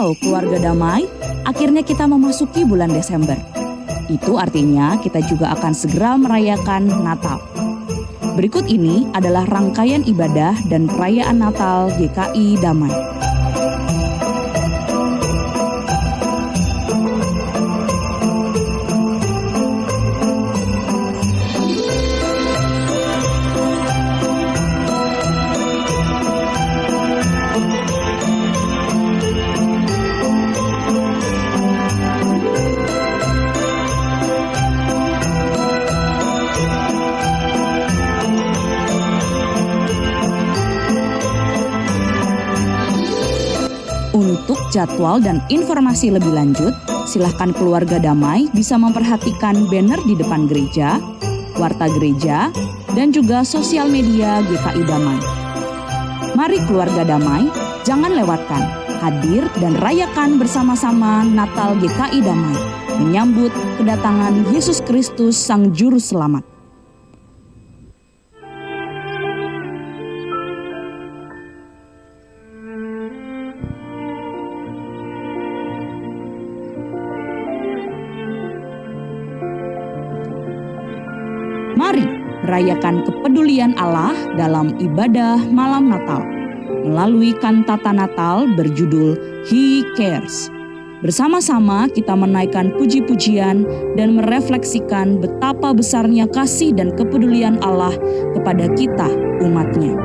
Halo keluarga damai, akhirnya kita memasuki bulan Desember. Itu artinya kita juga akan segera merayakan Natal. Berikut ini adalah rangkaian ibadah dan perayaan Natal GKI Damai. Untuk jadwal dan informasi lebih lanjut, silahkan keluarga damai bisa memperhatikan banner di depan gereja, warta gereja, dan juga sosial media GKI Damai. Mari keluarga damai, jangan lewatkan, hadir dan rayakan bersama-sama Natal GKI Damai, menyambut kedatangan Yesus Kristus Sang Juru Selamat. Mari rayakan kepedulian Allah dalam ibadah malam Natal melalui kantata Natal berjudul He Cares. Bersama-sama kita menaikkan puji-pujian dan merefleksikan betapa besarnya kasih dan kepedulian Allah kepada kita umatnya.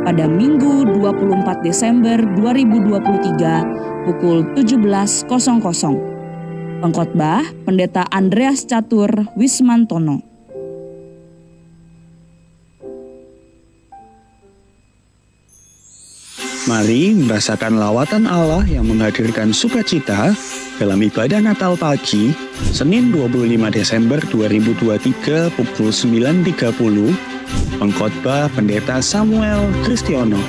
Pada Minggu 24 Desember 2023 pukul 17.00. Pengkhotbah Pendeta Andreas Catur Wismantono. Mari merasakan lawatan Allah yang menghadirkan sukacita dalam ibadah Natal pagi, Senin 25 Desember 2023 pukul 9.30, pengkhotbah Pendeta Samuel Kristiono.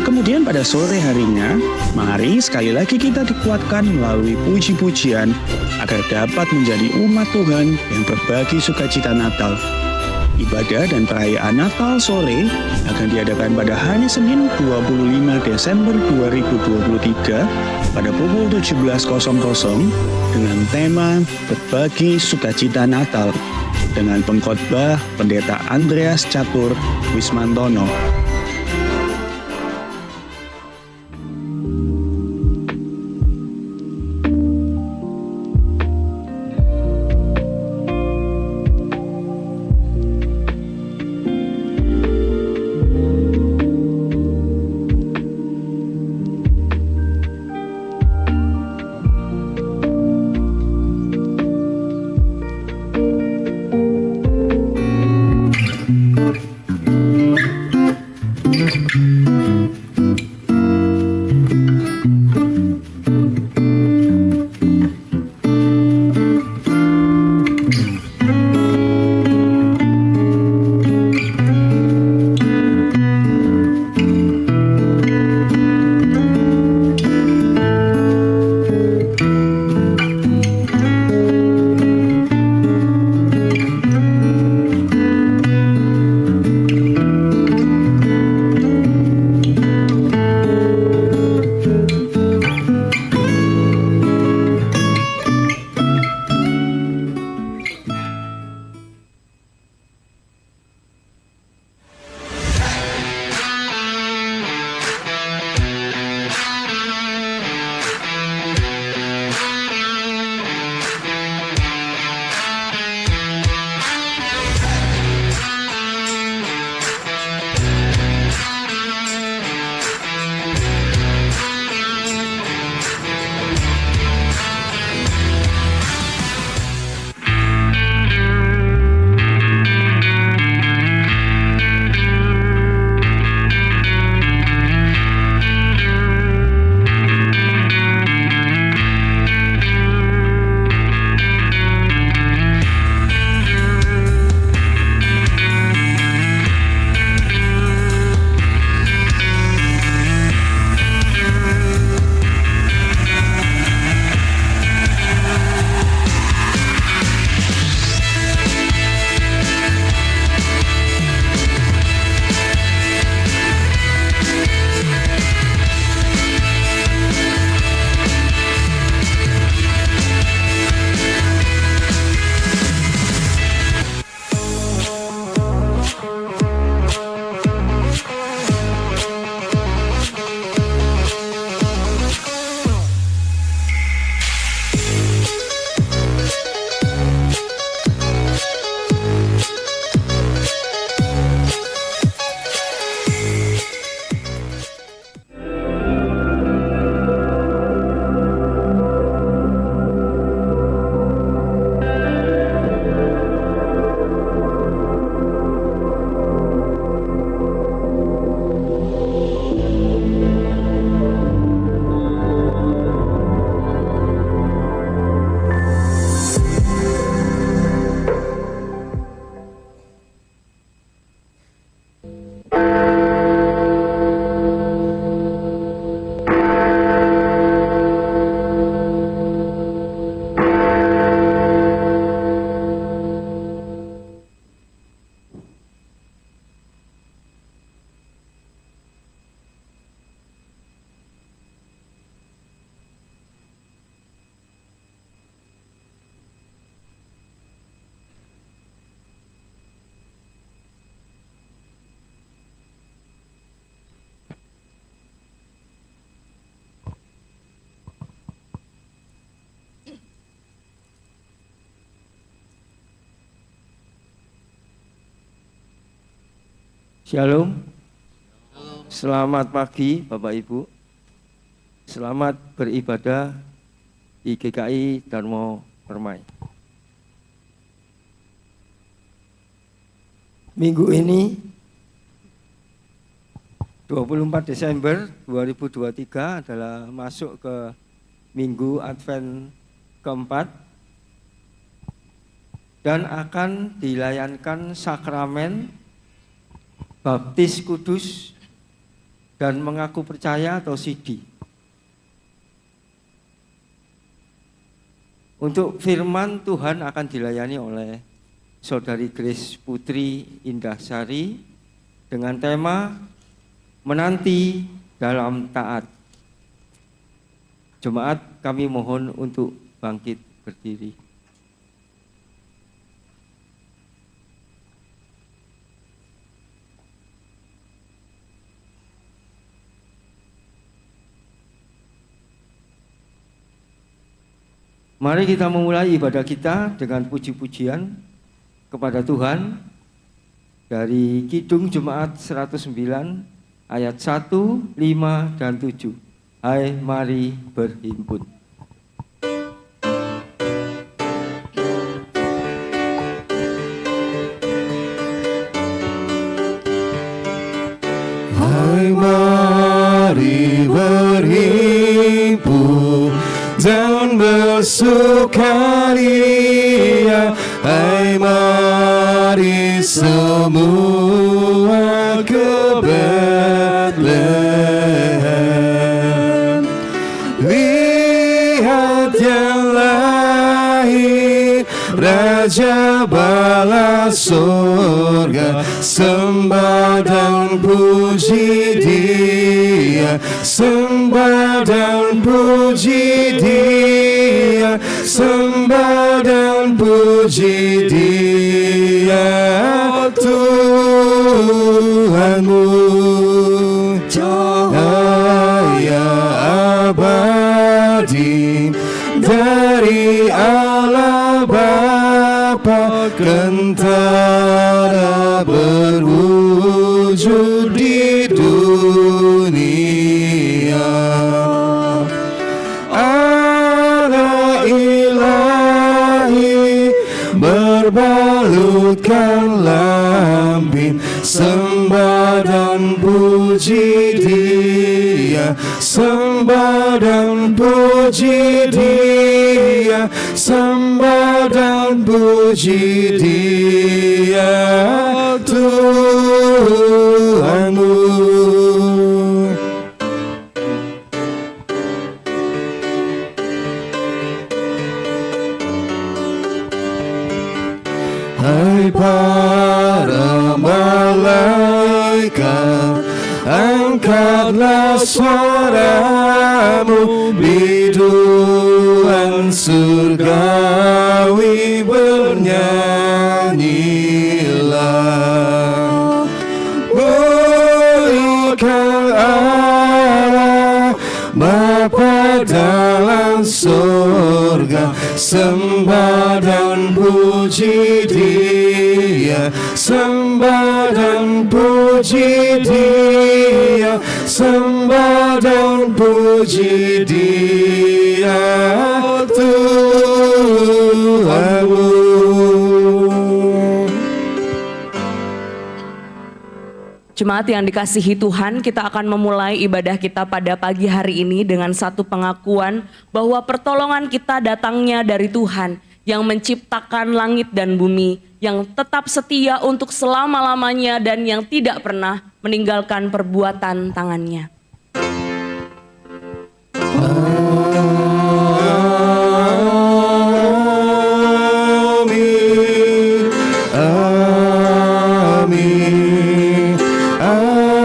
Kemudian pada sore harinya, mari sekali lagi kita dikuatkan melalui puji-pujian agar dapat menjadi umat Tuhan yang berbagi sukacita Natal. Ibadah dan perayaan Natal sore akan diadakan pada hari Senin 25 Desember 2023 pada pukul 17.00 dengan tema Berbagi Sukacita Natal dengan pengkhotbah Pendeta Andreas Catur Wismantono. Shalom. Selamat pagi Bapak Ibu. Selamat beribadah di GKI Dharma Permai. Minggu ini 24 Desember 2023 adalah masuk ke Minggu Advent keempat dan akan dilayankan sakramen Baptis Kudus dan mengaku percaya atau sidi. Untuk firman Tuhan akan dilayani oleh Saudari Grace Putri Indahsari dengan tema menanti dalam taat. Jemaat, kami mohon untuk bangkit berdiri. Mari kita memulai ibadah kita dengan puji-pujian kepada Tuhan dari Kidung Jemaat 109 ayat 1, 5, dan 7. Hai mari berhimpun. Hai mari berhimpun dan bersukaria, hai mari semua ke Betlehem. Lihat yang lahir, Raja bala surga, sembah dan puji Dia, sembah dan puji Dia, sembah dan puji Dia, Tuhanmu cahaya abadi dari Allah Bapa, kentara berwujud di dunia. Allah ilahi berbalutkan lampin, sembah dan puji Dia, sembah dan puji Dia, sembah dan puji Dia, Tuhanmu. Hai para malaikat, angkatlah suaramu, biduan surgawi bernyanyilah. Muliakan Allah Bapa dalam surga, sembah dan puji Dia, sembah dan puji Dia, sembah dan puji Dia, Tuhanmu. Jemaat yang dikasihi Tuhan, kita akan memulai ibadah kita pada pagi hari ini dengan satu pengakuan bahwa pertolongan kita datangnya dari Tuhan yang menciptakan langit dan bumi, yang tetap setia untuk selama-lamanya dan yang tidak pernah meninggalkan perbuatan tangannya. Amin, amin, amin.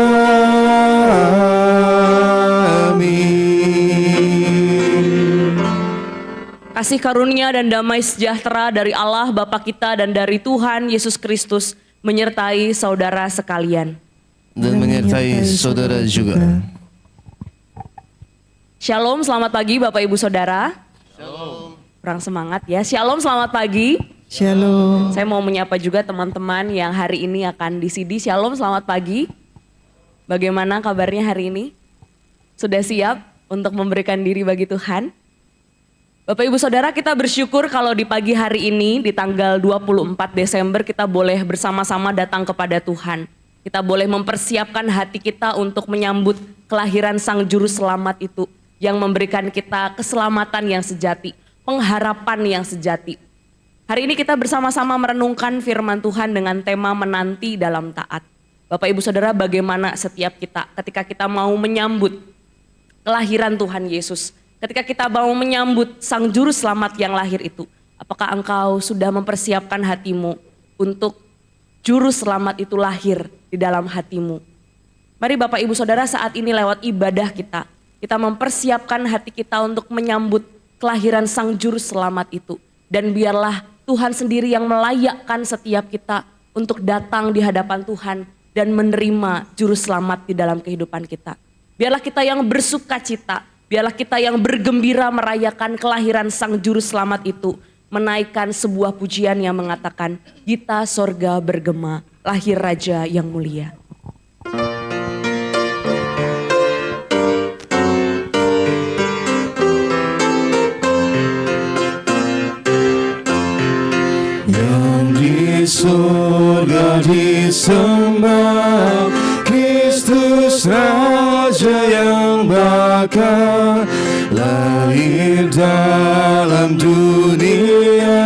Kasih karunia dan damai sejahtera dari Allah Bapa kita dan dari Tuhan Yesus Kristus menyertai saudara sekalian. Dan menyertai saudara juga. Shalom, selamat pagi Bapak Ibu Saudara. Shalom. Kurang semangat ya. Shalom, selamat pagi. Shalom. Saya mau menyapa juga teman-teman yang hari ini akan di CD. Shalom, selamat pagi. Bagaimana kabarnya hari ini? Sudah siap untuk memberikan diri bagi Tuhan? Bapak Ibu Saudara, kita bersyukur kalau di pagi hari ini di tanggal 24 Desember kita boleh bersama-sama datang kepada Tuhan. Kita boleh mempersiapkan hati kita untuk menyambut kelahiran Sang Juru Selamat itu yang memberikan kita keselamatan yang sejati, pengharapan yang sejati. Hari ini kita bersama-sama merenungkan firman Tuhan dengan tema menanti dalam taat. Bapak Ibu Saudara, bagaimana setiap kita ketika kita mau menyambut kelahiran Tuhan Yesus, ketika kita mau menyambut Sang Juru Selamat yang lahir itu, apakah engkau sudah mempersiapkan hatimu untuk Juru Selamat itu lahir di dalam hatimu? Mari Bapak Ibu Saudara, saat ini lewat ibadah kita mempersiapkan hati kita untuk menyambut kelahiran Sang Juru Selamat itu. Dan biarlah Tuhan sendiri yang melayakkan setiap kita untuk datang di hadapan Tuhan dan menerima Juru Selamat di dalam kehidupan kita. Biarlah kita yang bersuka cita, biarlah kita yang bergembira merayakan kelahiran Sang Juru Selamat itu, menaikkan sebuah pujian yang mengatakan, Gita sorga bergema, lahir Raja yang mulia. Yang di surga disembah, Kristus Raja yang bakal lahir dalam dunia,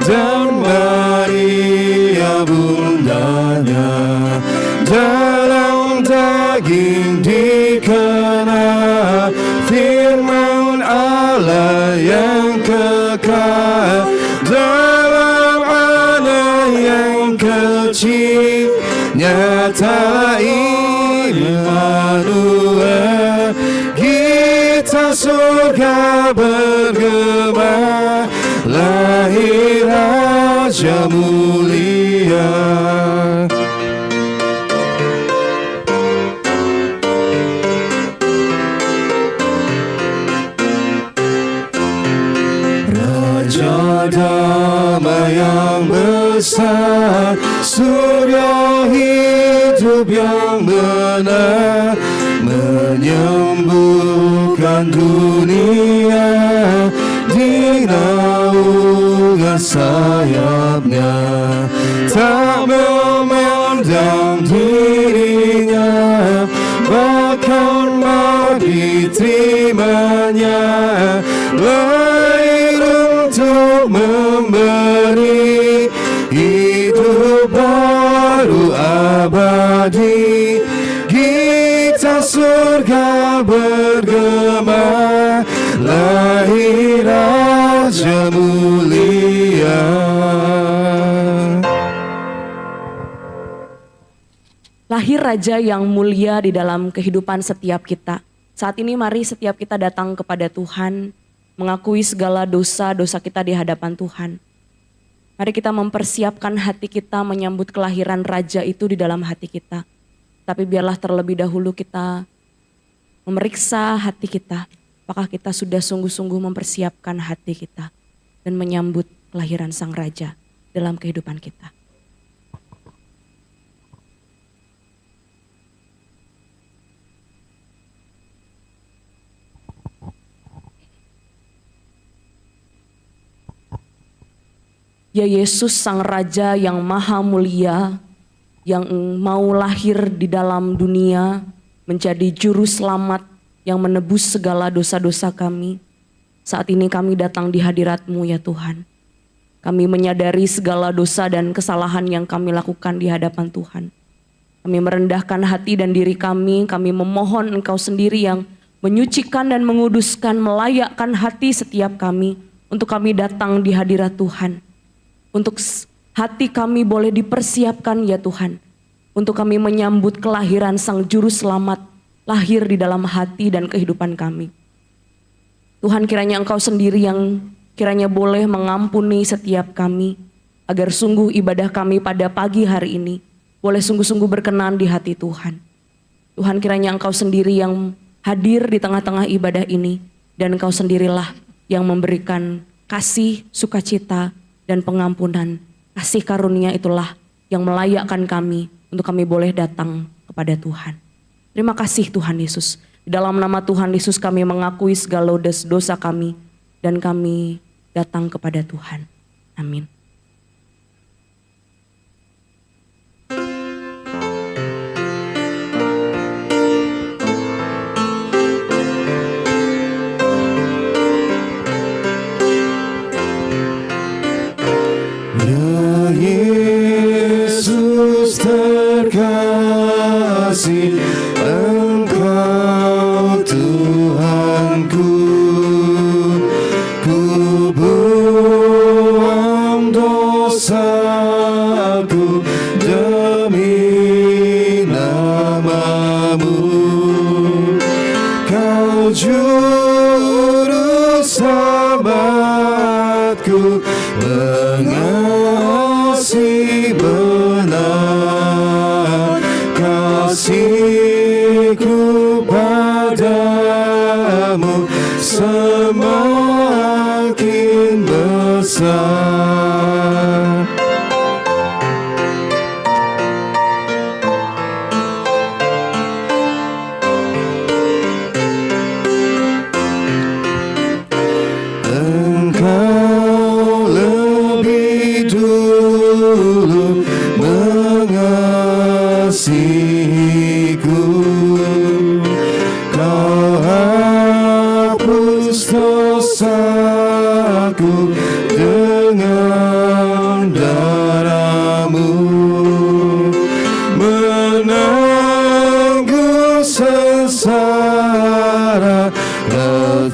dan Maria bundanya dalam daging dikena firman Allah yang kekal, dalam anak yang kecil nyata Immanuel. Kita surga bergema, lahir Raja mulia. Raja damai yang besar, surya hidup yang benar, menyembuhkan dunia di naungan sayapnya, tak memandang dirinya, bahkan mau diterimanya, lahir untuk memberi hidup baru abadi. Kita surga bergema, lahir Raja mulia. Lahir Raja yang mulia di dalam kehidupan setiap kita. Saat ini mari setiap kita datang kepada Tuhan, mengakui segala dosa-dosa kita di hadapan Tuhan. Mari kita mempersiapkan hati kita menyambut kelahiran Raja itu di dalam hati kita. Tapi biarlah terlebih dahulu kita memeriksa hati kita. Apakah kita sudah sungguh-sungguh mempersiapkan hati kita dan menyambut kelahiran Sang Raja dalam kehidupan kita. Ya Yesus Sang Raja yang maha mulia, yang mau lahir di dalam dunia, menjadi juru selamat yang menebus segala dosa-dosa kami. Saat ini kami datang di hadirat-Mu ya Tuhan. Kami menyadari segala dosa dan kesalahan yang kami lakukan di hadapan Tuhan. Kami merendahkan hati dan diri kami memohon Engkau sendiri yang menyucikan dan menguduskan, melayakkan hati setiap kami untuk kami datang di hadirat Tuhan. Untuk hati kami boleh dipersiapkan ya Tuhan, untuk kami menyambut kelahiran Sang Juru Selamat lahir di dalam hati dan kehidupan kami. Tuhan, kiranya Engkau sendiri yang kiranya boleh mengampuni setiap kami, agar sungguh ibadah kami pada pagi hari ini boleh sungguh-sungguh berkenan di hati Tuhan. Tuhan, kiranya Engkau sendiri yang hadir di tengah-tengah ibadah ini, dan Engkau sendirilah yang memberikan kasih, sukacita, dan pengampunan. Kasih karunia itulah yang melayakkan kami untuk kami boleh datang kepada Tuhan. Terima kasih Tuhan Yesus. Di dalam nama Tuhan Yesus kami mengakui segala dosa kami dan kami datang kepada Tuhan. Amin. Ya Yesus terkasih, Engkau Tuhanku, ku buang dosaku demi nama-Mu. Kau juru selamatku, mengasihi benar, kasihku padamu semakin besar. Engkau lebih dulu mengasihiku, Kau hapus dosaku dengan darah-Mu, menanggung sengsara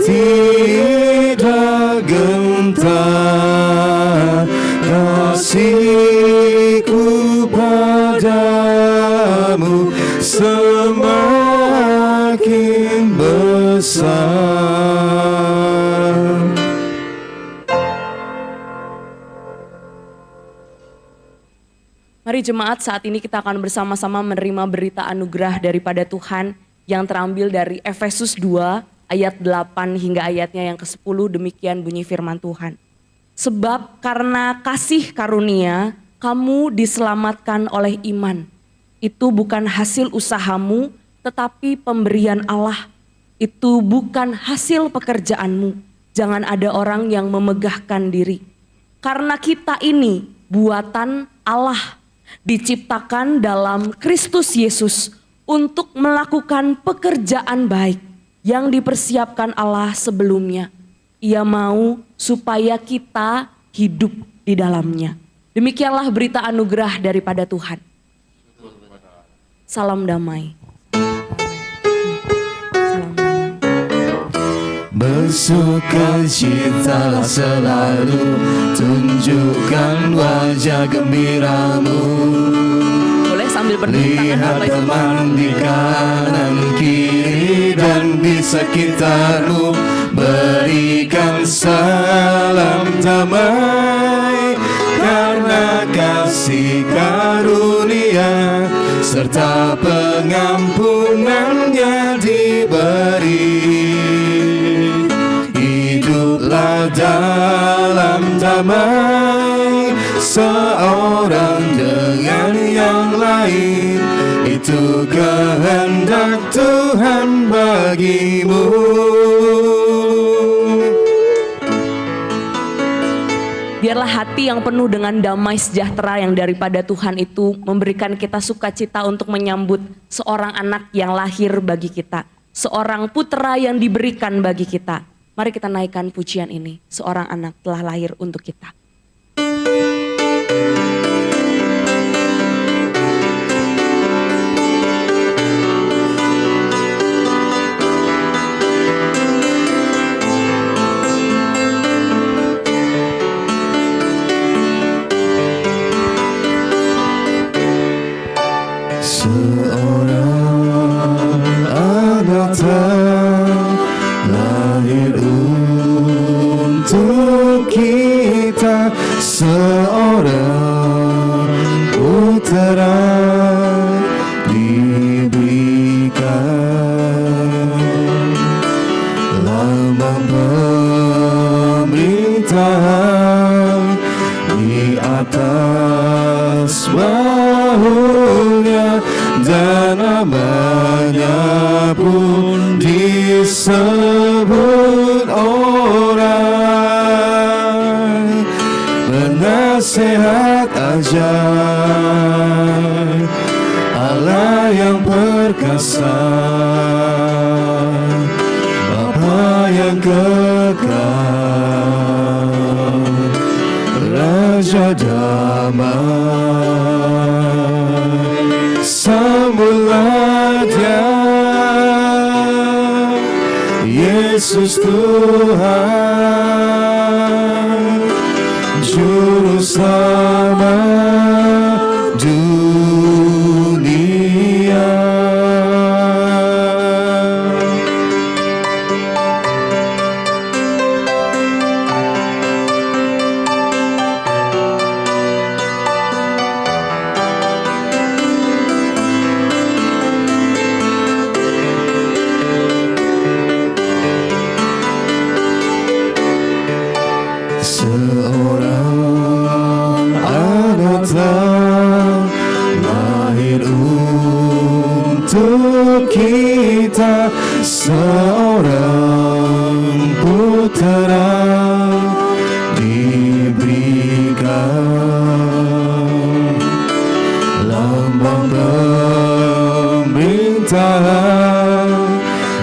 tidak gentar. Kasihku padamu semakin besar. Mari jemaat, saat ini kita akan bersama-sama menerima berita anugerah daripada Tuhan yang terambil dari Efesus 2 ayat 8 hingga ayatnya yang ke-10. Demikian bunyi firman Tuhan. Sebab karena kasih karunia kamu diselamatkan oleh iman. Itu bukan hasil usahamu tetapi pemberian Allah. Itu bukan hasil pekerjaanmu. Jangan ada orang yang memegahkan diri. Karena kita ini buatan Allah, diciptakan dalam Kristus Yesus untuk melakukan pekerjaan baik yang dipersiapkan Allah sebelumnya. Ia mau supaya kita hidup di dalamnya. Demikianlah berita anugerah daripada Tuhan. Salam damai. Salam damai. Bersukacitalah selalu, tunjukkan wajah gembiramu. Boleh sambil berdiri tangan Lihat Bapak Ibu. teman di kanan kiri dan di sekitarmu, berikan salam damai, karena kasih karunia serta pengampunannya diberi. Hiduplah dalam damai, seorang dengan yang lain, itu kehendak Tuhan bagimu. Biarlah hati yang penuh dengan damai sejahtera yang daripada Tuhan itu memberikan kita sukacita untuk menyambut seorang anak yang lahir bagi kita. Seorang putera yang diberikan bagi kita. Mari kita naikkan pujian ini. Seorang anak telah lahir untuk kita. Seorang anak lahir untuk kita, seorang putera diberikan. Lambang pemerintahan penasehat ajaib, Allah yang perkasa, Bapa yang kekal, Raja damai. Sambutlah Dia, Yesus Tuhan, Juru Selamat dunia. Seorang anak telah lahir untuk kita, seorang putera diberikan, lambang pemerintahan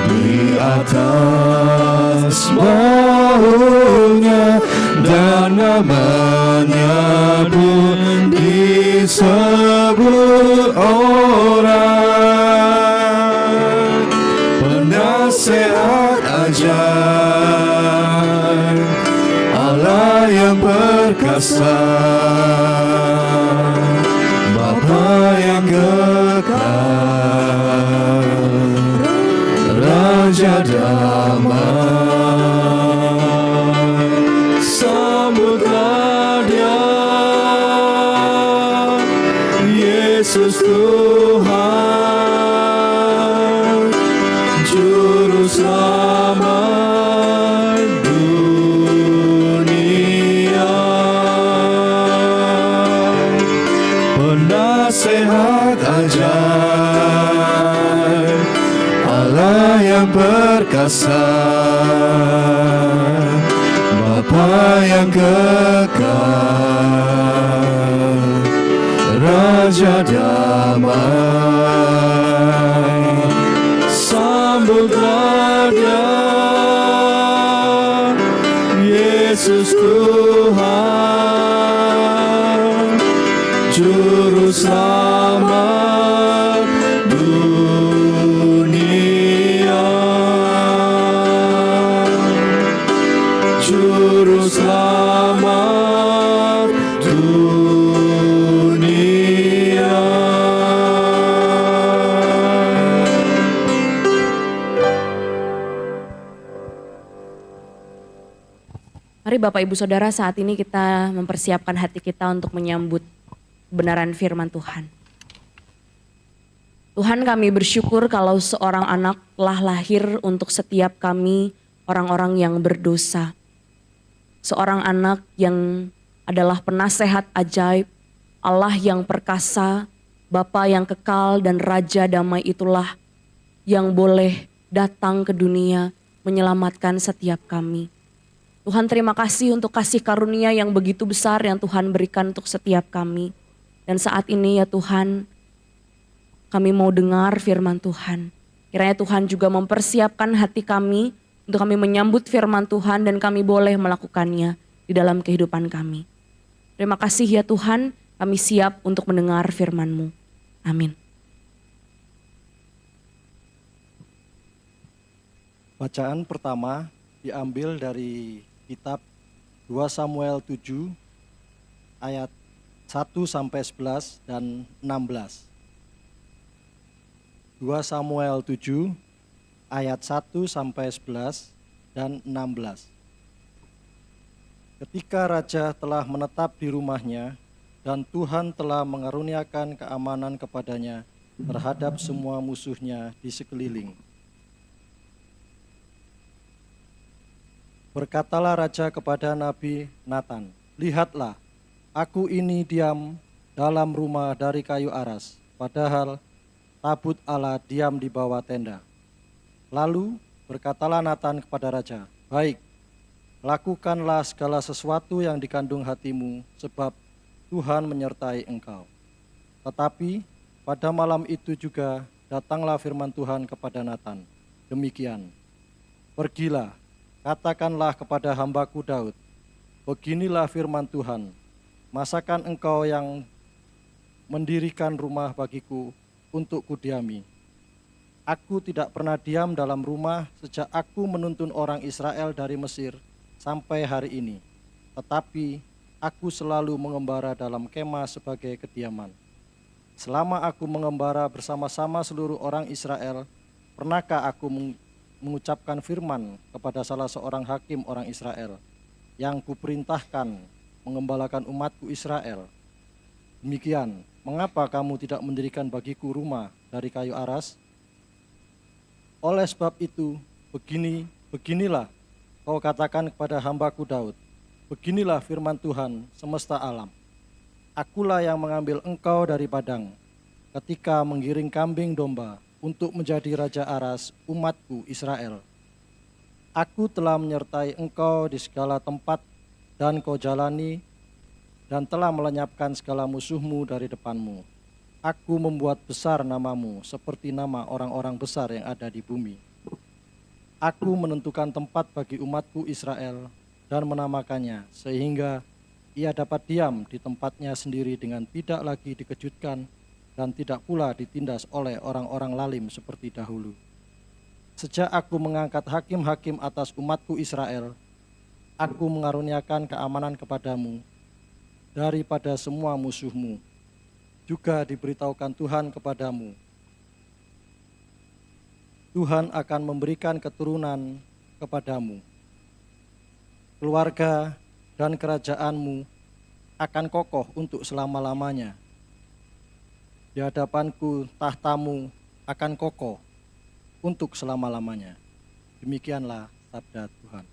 di atas bahunya, dan namanya pun disebut orang penasehat ajaib, Allah yang perkasa, Bapa yang kekal, Raja damai. Sambutlah Dia, Yesus Tuhan, Juru Selamat dunia. Penasehat ajaib, Allah yang perkasa, Bapa yang kekal, Raja damai. Sambutlah Dia, Yesus Tuhan, Juru Selamat dunia. Juru Selamat dunia. Mari Bapak Ibu Saudara, saat ini kita mempersiapkan hati kita untuk menyambut kebenaran firman Tuhan. Tuhan, kami bersyukur kalau seorang anak telah lahir untuk setiap kami orang-orang yang berdosa. Seorang anak yang adalah penasehat ajaib, Allah yang perkasa, Bapa yang kekal dan Raja damai itulah yang boleh datang ke dunia menyelamatkan setiap kami. Tuhan, terima kasih untuk kasih karunia yang begitu besar yang Tuhan berikan untuk setiap kami. Dan saat ini ya Tuhan, kami mau dengar firman Tuhan. Kiranya Tuhan juga mempersiapkan hati kami untuk kami menyambut firman Tuhan dan kami boleh melakukannya di dalam kehidupan kami. Terima kasih ya Tuhan, kami siap untuk mendengar firman-Mu. Amin. Bacaan pertama diambil dari kitab 2 Samuel 7 ayat 1-11 dan 16. 2 Samuel 7 ayat 1-11 dan 16. Ketika raja telah menetap di rumahnya dan Tuhan telah mengaruniakan keamanan kepadanya terhadap semua musuhnya di sekeliling. Berkatalah raja kepada Nabi Natan, "Lihatlah, aku ini diam dalam rumah dari kayu aras, padahal tabut Allah diam di bawah tenda." Lalu berkatalah Natan kepada raja, "Baik, Lakukanlah segala sesuatu yang dikandung hatimu, sebab Tuhan menyertai engkau. Tetapi pada malam itu juga datanglah firman Tuhan kepada Natan. Demikian, pergilah, katakanlah kepada hambaku Daud, beginilah firman Tuhan, masakan engkau yang mendirikan rumah bagiku untuk kudiami. Aku tidak pernah diam dalam rumah sejak aku menuntun orang Israel dari Mesir sampai hari ini. Tetapi aku selalu mengembara dalam kemah sebagai kediaman. Selama aku mengembara bersama-sama seluruh orang Israel, pernahkah aku mengucapkan firman kepada salah seorang hakim orang Israel yang kuperintahkan mengembalakan umatku Israel? Demikian, mengapa kamu tidak mendirikan bagiku rumah dari kayu aras? Oleh sebab itu, beginilah kau katakan kepada hambaku Daud, beginilah firman Tuhan semesta alam. Akulah yang mengambil engkau dari padang, ketika menggiring kambing domba untuk menjadi raja aras umatku Israel. Aku telah menyertai engkau di segala tempat dan kau jalani, dan telah melenyapkan segala musuhmu dari depanmu. Aku membuat besar namamu seperti nama orang-orang besar yang ada di bumi. Aku menentukan tempat bagi umatku Israel dan menamakannya, sehingga ia dapat diam di tempatnya sendiri dengan tidak lagi dikejutkan dan tidak pula ditindas oleh orang-orang lalim seperti dahulu. Sejak aku mengangkat hakim-hakim atas umatku Israel, aku mengaruniakan keamanan kepadamu daripada semua musuhmu. Juga diberitahukan Tuhan kepadamu, Tuhan akan memberikan keturunan kepadamu. Keluarga dan kerajaanmu akan kokoh untuk selama-lamanya. Di hadapanku tahtamu akan kokoh untuk selama-lamanya. Demikianlah sabda Tuhan.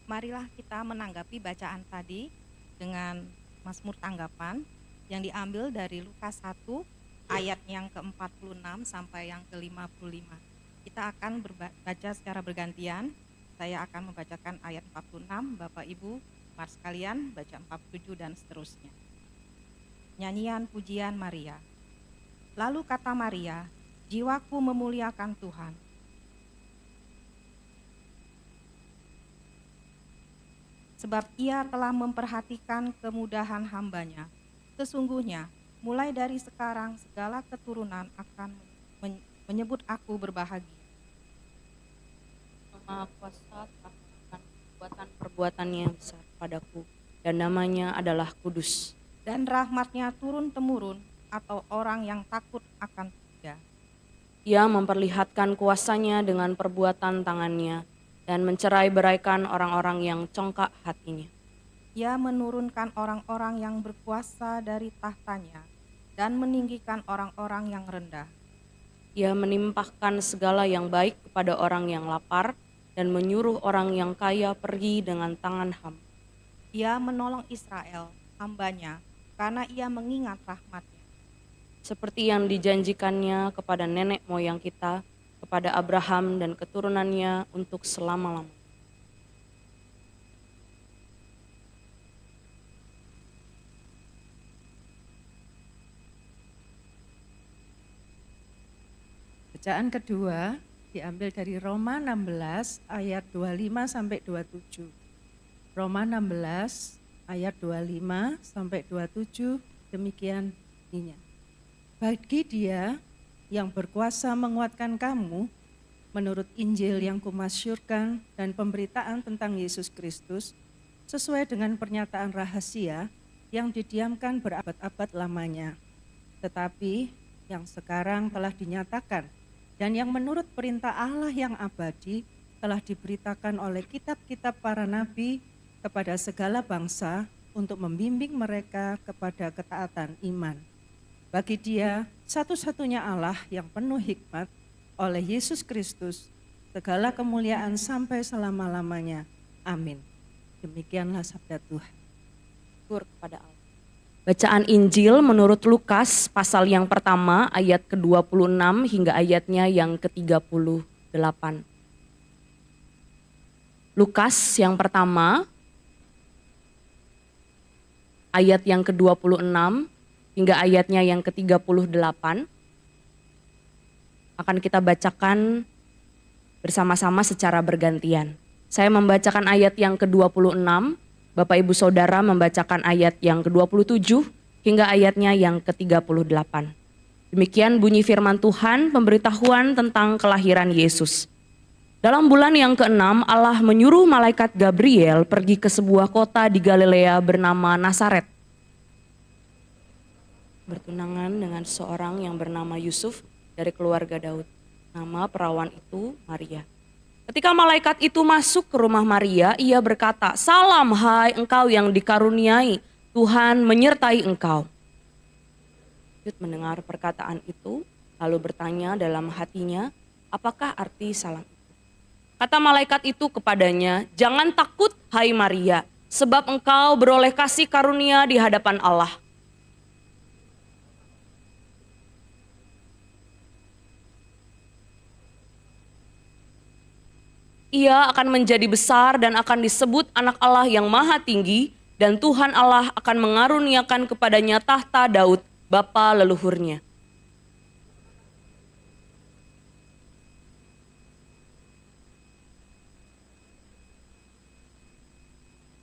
Marilah kita menanggapi bacaan tadi dengan Mazmur tanggapan yang diambil dari Lukas 1 ayat yang ke-46 sampai yang ke-55. Kita akan baca secara bergantian. Saya akan membacakan ayat 46, Bapak Ibu, mari sekalian baca 47 dan seterusnya. Nyanyian pujian Maria. Lalu kata Maria, jiwaku memuliakan Tuhan. Sebab ia telah memperhatikan kemudahan hambanya. Sesungguhnya, mulai dari sekarang segala keturunan akan menyebut aku berbahagia. Maha Kuasa telah melakukan perbuatan-perbuatannya yang besar padaku, dan namanya adalah kudus. Dan rahmatnya turun-temurun atau orang yang takut akan Dia. Ia memperlihatkan kuasanya dengan perbuatan tangannya, dan mencerai-beraikan orang-orang yang congkak hatinya. Ia menurunkan orang-orang yang berkuasa dari tahtanya dan meninggikan orang-orang yang rendah. Ia menimpahkan segala yang baik kepada orang yang lapar dan menyuruh orang yang kaya pergi dengan tangan hampa. Ia menolong Israel, hambanya, karena ia mengingat rahmatnya. Seperti yang dijanjikannya kepada nenek moyang kita, kepada Abraham dan keturunannya untuk selama-lamanya. Bacaan kedua diambil dari Roma 16 ayat 25 sampai 27. Roma 16 ayat 25 sampai 27 demikian bunyinya. Bagi Dia yang berkuasa menguatkan kamu menurut Injil yang kumasyurkan dan pemberitaan tentang Yesus Kristus sesuai dengan pernyataan rahasia yang didiamkan berabad-abad lamanya, tetapi yang sekarang telah dinyatakan dan yang menurut perintah Allah yang abadi telah diberitakan oleh kitab-kitab para nabi kepada segala bangsa untuk membimbing mereka kepada ketaatan iman. Bagi Dia satu-satunya Allah yang penuh hikmat, oleh Yesus Kristus segala kemuliaan sampai selama-lamanya. Amin. Demikianlah sabda Tuhan. Syukur kepada Allah. Bacaan Injil menurut Lukas pasal yang pertama ayat ke-26 hingga ayatnya yang ke-38. Lukas yang pertama ayat yang ke-26 hingga ayatnya yang ke-38 akan kita bacakan bersama-sama secara bergantian. Saya membacakan ayat yang ke-26, Bapak Ibu Saudara membacakan ayat yang ke-27 hingga ayatnya yang ke-38. Demikian bunyi firman Tuhan, pemberitahuan tentang kelahiran Yesus. Dalam bulan yang ke-6, Allah menyuruh malaikat Gabriel pergi ke sebuah kota di Galilea bernama Nazaret, bertunangan dengan seorang yang bernama Yusuf dari keluarga Daud. Nama perawan itu Maria. Ketika malaikat itu masuk ke rumah Maria, ia berkata, "Salam hai engkau yang dikaruniai, Tuhan menyertai engkau." Yud mendengar perkataan itu, lalu bertanya dalam hatinya, apakah arti salam itu? Kata malaikat itu kepadanya, "Jangan takut hai Maria, sebab engkau beroleh kasih karunia di hadapan Allah. Ia akan menjadi besar dan akan disebut anak Allah yang maha tinggi, dan Tuhan Allah akan mengaruniakan kepadanya tahta Daud, bapa leluhurnya.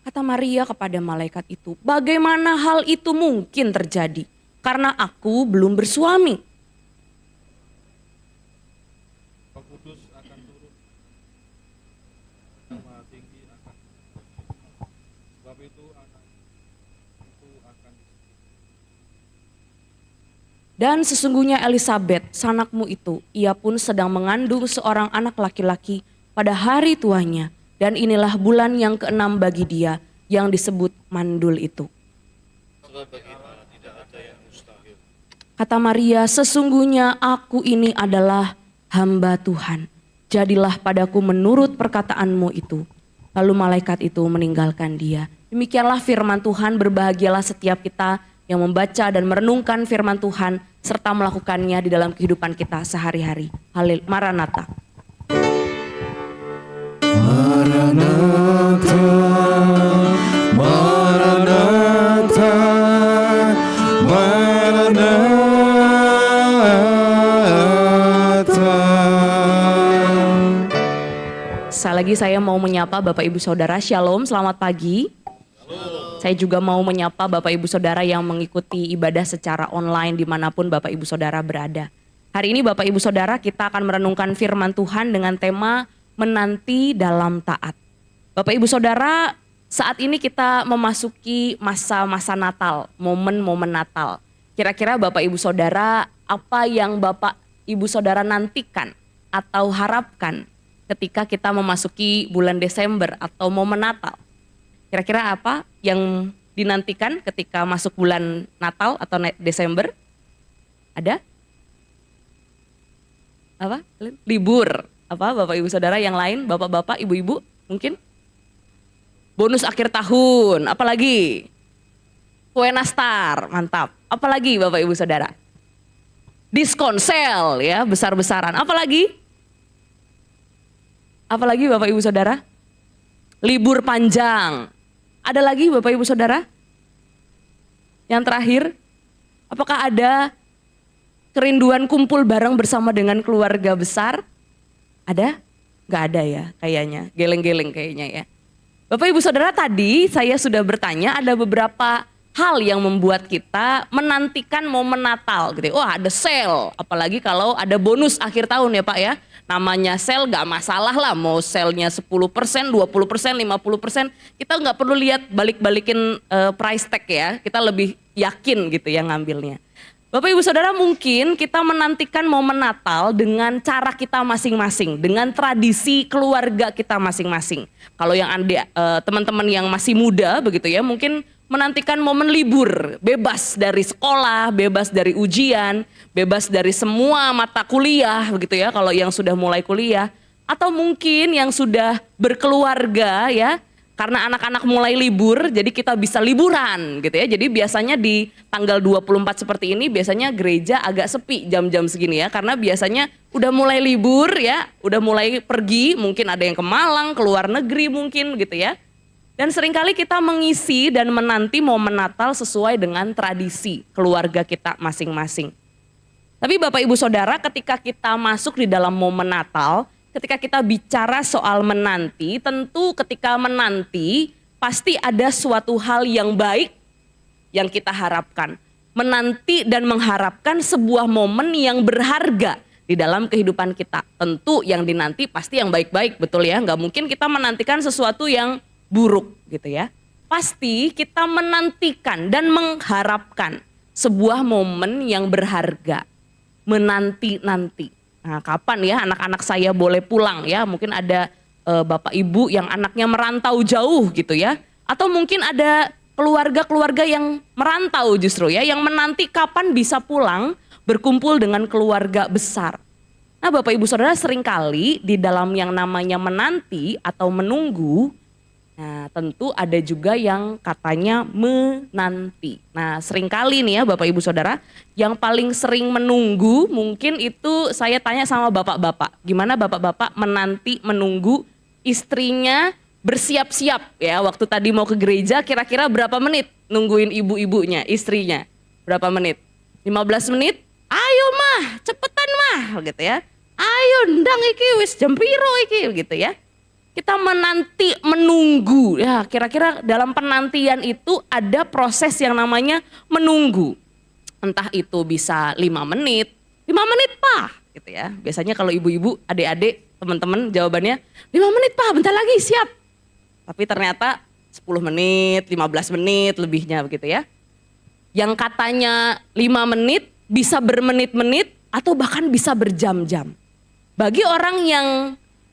Kata Maria kepada malaikat itu, "Bagaimana hal itu mungkin terjadi? Karena aku belum bersuami." Dan sesungguhnya Elisabet, sanakmu itu, ia pun sedang mengandung seorang anak laki-laki pada hari tuanya. Dan inilah bulan yang ke-6 bagi dia, yang disebut mandul itu. Kata Maria, "Sesungguhnya aku ini adalah hamba Tuhan. Jadilah padaku menurut perkataanmu itu." Lalu malaikat itu meninggalkan dia. Demikianlah firman Tuhan, berbahagialah setiap kita yang membaca dan merenungkan firman Tuhan serta melakukannya di dalam kehidupan kita sehari-hari. Halil, Maranatha. Maranatha, Maranatha, Maranatha. Sekali lagi saya mau menyapa Bapak Ibu Saudara, Shalom, selamat pagi. Saya juga mau menyapa Bapak Ibu Saudara yang mengikuti ibadah secara online dimanapun Bapak Ibu Saudara berada. Hari ini Bapak Ibu Saudara kita akan merenungkan firman Tuhan dengan tema menanti dalam taat. Bapak Ibu Saudara, saat ini kita memasuki masa-masa Natal, momen-momen Natal. Kira-kira Bapak Ibu Saudara, apa yang Bapak Ibu Saudara nantikan atau harapkan ketika kita memasuki bulan Desember atau momen Natal? Kira-kira apa yang dinantikan ketika masuk bulan Natal atau Desember? Ada? Apa? Libur. Apa Bapak Ibu Saudara yang lain? Bapak-bapak, ibu-ibu mungkin? Bonus akhir tahun, apalagi? Kue nastar, mantap. Apalagi Bapak Ibu Saudara? Diskon sale ya, besar-besaran. Apalagi? Apalagi Bapak Ibu Saudara? Libur panjang. Ada lagi Bapak Ibu Saudara? Yang terakhir, apakah ada kerinduan kumpul bareng bersama dengan keluarga besar? Ada? Gak ada ya kayaknya, geleng-geleng kayaknya ya. Bapak Ibu Saudara, tadi saya sudah bertanya ada beberapa hal yang membuat kita menantikan momen Natal gitu. Wah, ada sale, apalagi kalau ada bonus akhir tahun ya Pak ya. Namanya sale gak masalah lah, mau sale-nya 10%, 20%, 50%, kita gak perlu lihat balik-balikin price tag ya, kita lebih yakin gitu ya ngambilnya. Bapak Ibu Saudara, mungkin kita menantikan momen Natal dengan cara kita masing-masing, dengan tradisi keluarga kita masing-masing. Kalau yang teman-teman yang masih muda begitu ya, mungkin menantikan momen libur, bebas dari sekolah, bebas dari ujian, bebas dari semua mata kuliah begitu ya kalau yang sudah mulai kuliah. Atau mungkin yang sudah berkeluarga ya, karena anak-anak mulai libur, jadi kita bisa liburan gitu ya. Jadi biasanya di tanggal 24 seperti ini biasanya gereja agak sepi jam-jam segini ya. Karena biasanya udah mulai libur ya, udah mulai pergi, mungkin ada yang ke Malang, ke luar negeri mungkin gitu ya. Dan seringkali kita mengisi dan menanti momen Natal sesuai dengan tradisi keluarga kita masing-masing. Tapi Bapak Ibu Saudara, ketika kita masuk di dalam momen Natal, ketika kita bicara soal menanti, tentu ketika menanti pasti ada suatu hal yang baik yang kita harapkan. Menanti dan mengharapkan sebuah momen yang berharga di dalam kehidupan kita. Tentu yang dinanti pasti yang baik-baik, betul ya? Nggak mungkin kita menantikan sesuatu yang buruk gitu ya. Pasti kita menantikan dan mengharapkan sebuah momen yang berharga. Menanti-nanti. Nah, kapan ya anak-anak saya boleh pulang ya? Mungkin ada bapak ibu yang anaknya merantau jauh gitu ya. Atau mungkin ada keluarga-keluarga yang merantau justru ya, yang menanti kapan bisa pulang berkumpul dengan keluarga besar. Nah, Bapak Ibu Saudara, seringkali di dalam yang namanya menanti atau menunggu, nah tentu ada juga yang katanya menanti. Nah, seringkali nih ya Bapak Ibu Saudara, yang paling sering menunggu mungkin itu saya tanya sama bapak-bapak. Gimana bapak-bapak menanti, menunggu istrinya bersiap-siap ya. Waktu tadi mau ke gereja kira-kira berapa menit nungguin ibu-ibunya, istrinya? Berapa menit? 15 menit? Ayo mah, cepetan mah gitu ya. Ayo ndang iki wis jam piro iki gitu ya. Kita menanti, menunggu ya, kira-kira dalam penantian itu ada proses yang namanya menunggu. Entah itu bisa 5 menit Pak gitu ya. Biasanya kalau ibu-ibu, adik-adik, teman-teman jawabannya 5 menit Pak, bentar lagi siap. Tapi ternyata 10 menit, 15 menit lebihnya begitu ya. Yang katanya 5 menit bisa bermenit-menit atau bahkan bisa berjam-jam. Bagi orang yang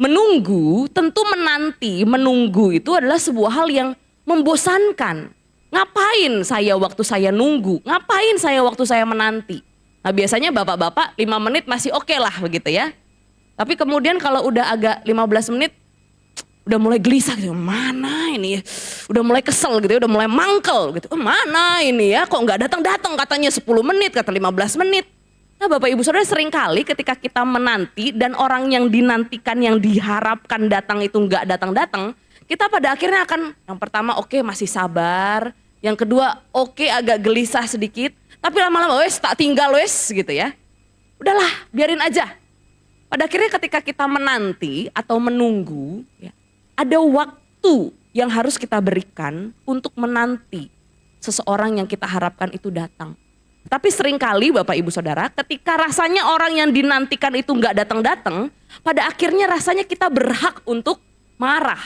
menunggu, tentu menunggu itu adalah sebuah hal yang membosankan. Ngapain saya waktu saya nunggu? Ngapain saya waktu saya menanti? Nah, biasanya bapak-bapak 5 menit masih oke lah begitu ya. Tapi kemudian kalau udah agak 15 menit, udah mulai gelisah gitu. Mana ini ya? Udah mulai kesel gitu ya, udah mulai mangkel gitu. Mana ini ya? Kok nggak datang-datang, katanya 10 menit, kata 15 menit. Nah, Bapak Ibu Saudara, seringkali ketika kita menanti dan orang yang dinantikan, yang diharapkan datang itu nggak datang-datang, kita pada akhirnya akan yang pertama oke, masih sabar, yang kedua oke, agak gelisah sedikit, tapi lama-lama wes tak tinggal wes gitu ya. Udahlah, biarin aja. Pada akhirnya ketika kita menanti atau menunggu, ya, ada waktu yang harus kita berikan untuk menanti seseorang yang kita harapkan itu datang. Tapi seringkali Bapak Ibu Saudara, ketika rasanya orang yang dinantikan itu nggak datang-datang, pada akhirnya rasanya kita berhak untuk marah.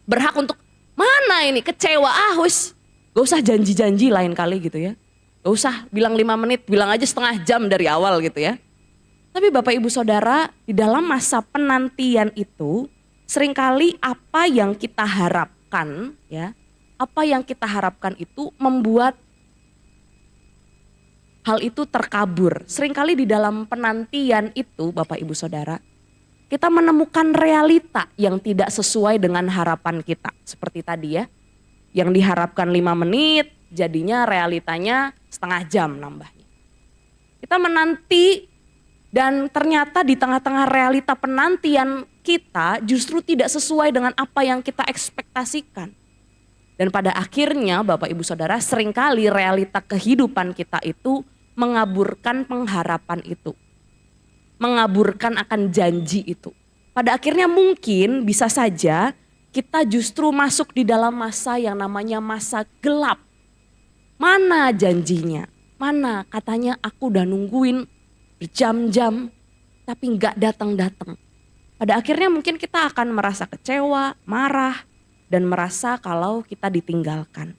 Berhak untuk mana ini, kecewa, wis gak usah janji-janji lain kali gitu ya. Gak usah bilang 5 menit, bilang aja setengah jam dari awal gitu ya. Tapi Bapak Ibu Saudara, di dalam masa penantian itu, seringkali apa yang kita harapkan ya, apa yang kita harapkan itu membuat hal itu terkabur. Seringkali di dalam penantian itu Bapak Ibu Saudara, kita menemukan realita yang tidak sesuai dengan harapan kita. Seperti tadi ya, yang diharapkan 5 menit jadinya realitanya setengah jam nambahnya. Kita menanti dan ternyata di tengah-tengah realita penantian kita justru tidak sesuai dengan apa yang kita ekspektasikan. Dan pada akhirnya Bapak Ibu Saudara, seringkali realita kehidupan kita itu mengaburkan pengharapan itu. Mengaburkan akan janji itu. Pada akhirnya mungkin bisa saja kita justru masuk di dalam masa yang namanya masa gelap. Mana janjinya? Mana katanya aku udah nungguin berjam-jam tapi nggak datang-datang. Pada akhirnya mungkin kita akan merasa kecewa, marah, dan merasa kalau kita ditinggalkan.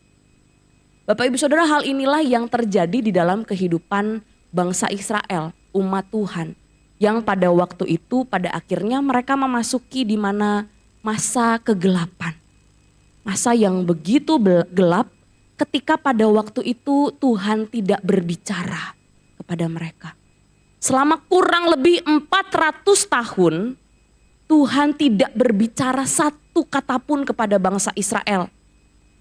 Bapak Ibu Saudara, hal inilah yang terjadi di dalam kehidupan bangsa Israel, umat Tuhan. Yang pada waktu itu pada akhirnya mereka memasuki di mana masa kegelapan. Masa yang begitu gelap ketika pada waktu itu Tuhan tidak berbicara kepada mereka. Selama kurang lebih 400 tahun Tuhan tidak berbicara satu satu kata pun kepada bangsa Israel.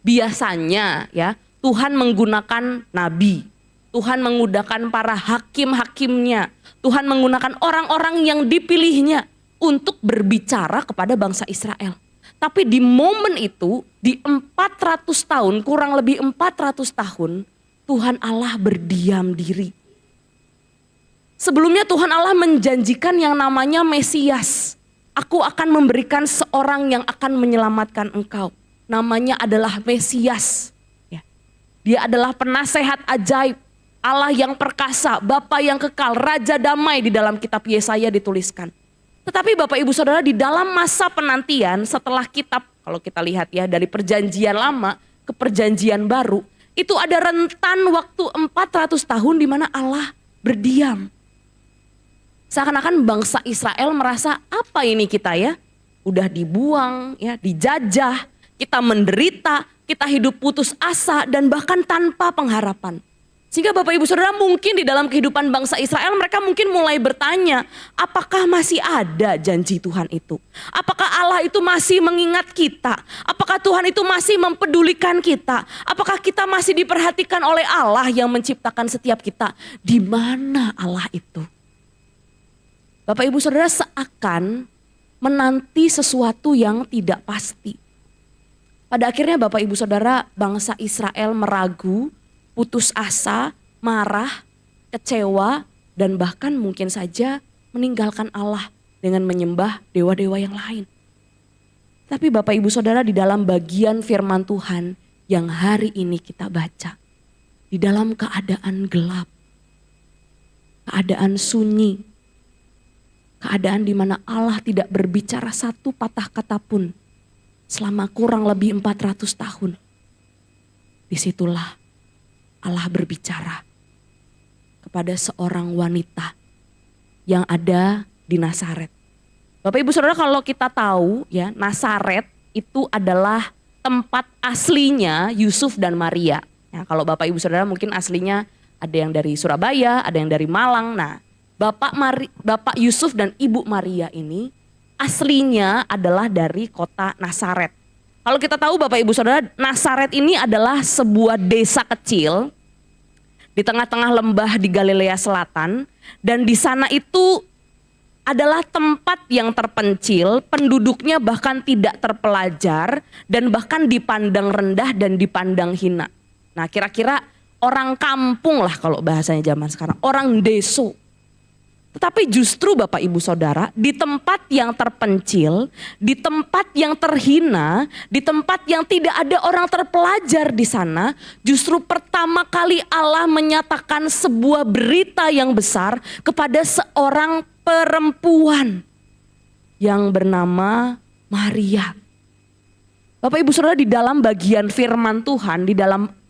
Biasanya ya, Tuhan menggunakan nabi, Tuhan menggunakan para hakim-hakimnya, Tuhan menggunakan orang-orang yang dipilihnya untuk berbicara kepada bangsa Israel. Tapi di momen itu, di 400 tahun, kurang lebih 400 tahun, Tuhan Allah berdiam diri. Sebelumnya Tuhan Allah menjanjikan yang namanya Mesias. Aku akan memberikan seorang yang akan menyelamatkan engkau. Namanya adalah Mesias. Ya. Dia adalah penasehat ajaib, Allah yang perkasa, Bapa yang kekal, Raja damai di dalam kitab Yesaya dituliskan. Tetapi Bapak Ibu Saudara, di dalam masa penantian setelah kitab, kalau kita lihat ya dari perjanjian lama ke perjanjian baru, itu ada rentan waktu 400 tahun di mana Allah berdiam. Seakan-akan bangsa Israel merasa, apa ini kita ya? Udah dibuang, ya, dijajah, kita menderita, kita hidup putus asa dan bahkan tanpa pengharapan. Sehingga Bapak Ibu Saudara, mungkin di dalam kehidupan bangsa Israel mereka mungkin mulai bertanya, apakah masih ada janji Tuhan itu? Apakah Allah itu masih mengingat kita? Apakah Tuhan itu masih mempedulikan kita? Apakah kita masih diperhatikan oleh Allah yang menciptakan setiap kita? Di mana Allah itu? Bapak Ibu Saudara, seakan menanti sesuatu yang tidak pasti. Pada akhirnya Bapak Ibu Saudara, bangsa Israel meragu, putus asa, marah, kecewa, dan bahkan mungkin saja meninggalkan Allah dengan menyembah dewa-dewa yang lain. Tapi Bapak Ibu Saudara, di dalam bagian firman Tuhan yang hari ini kita baca, di dalam keadaan gelap, keadaan sunyi, keadaan di mana Allah tidak berbicara satu patah kata pun selama kurang lebih 400 tahun. Disitulah Allah berbicara kepada seorang wanita yang ada di Nazaret. Bapak Ibu Saudara, kalau kita tahu ya, Nazaret itu adalah tempat aslinya Yusuf dan Maria. Ya, kalau Bapak Ibu Saudara mungkin aslinya ada yang dari Surabaya, ada yang dari Malang. Nah, Bapak Yusuf dan Ibu Maria ini aslinya adalah dari kota Nazaret. Kalau kita tahu Bapak Ibu Saudara, Nazaret ini adalah sebuah desa kecil di tengah-tengah lembah di Galilea Selatan, dan di sana itu adalah tempat yang terpencil, penduduknya bahkan tidak terpelajar dan bahkan dipandang rendah dan dipandang hina. Nah, kira-kira orang kampung lah kalau bahasanya zaman sekarang, orang deso. Tetapi justru Bapak Ibu Saudara, di tempat yang terpencil, di tempat yang terhina, di tempat yang tidak ada orang terpelajar di sana, justru pertama kali Allah menyatakan sebuah berita yang besar kepada seorang perempuan yang bernama Maria. Bapak Ibu Saudara, di dalam bagian firman Tuhan, di dalam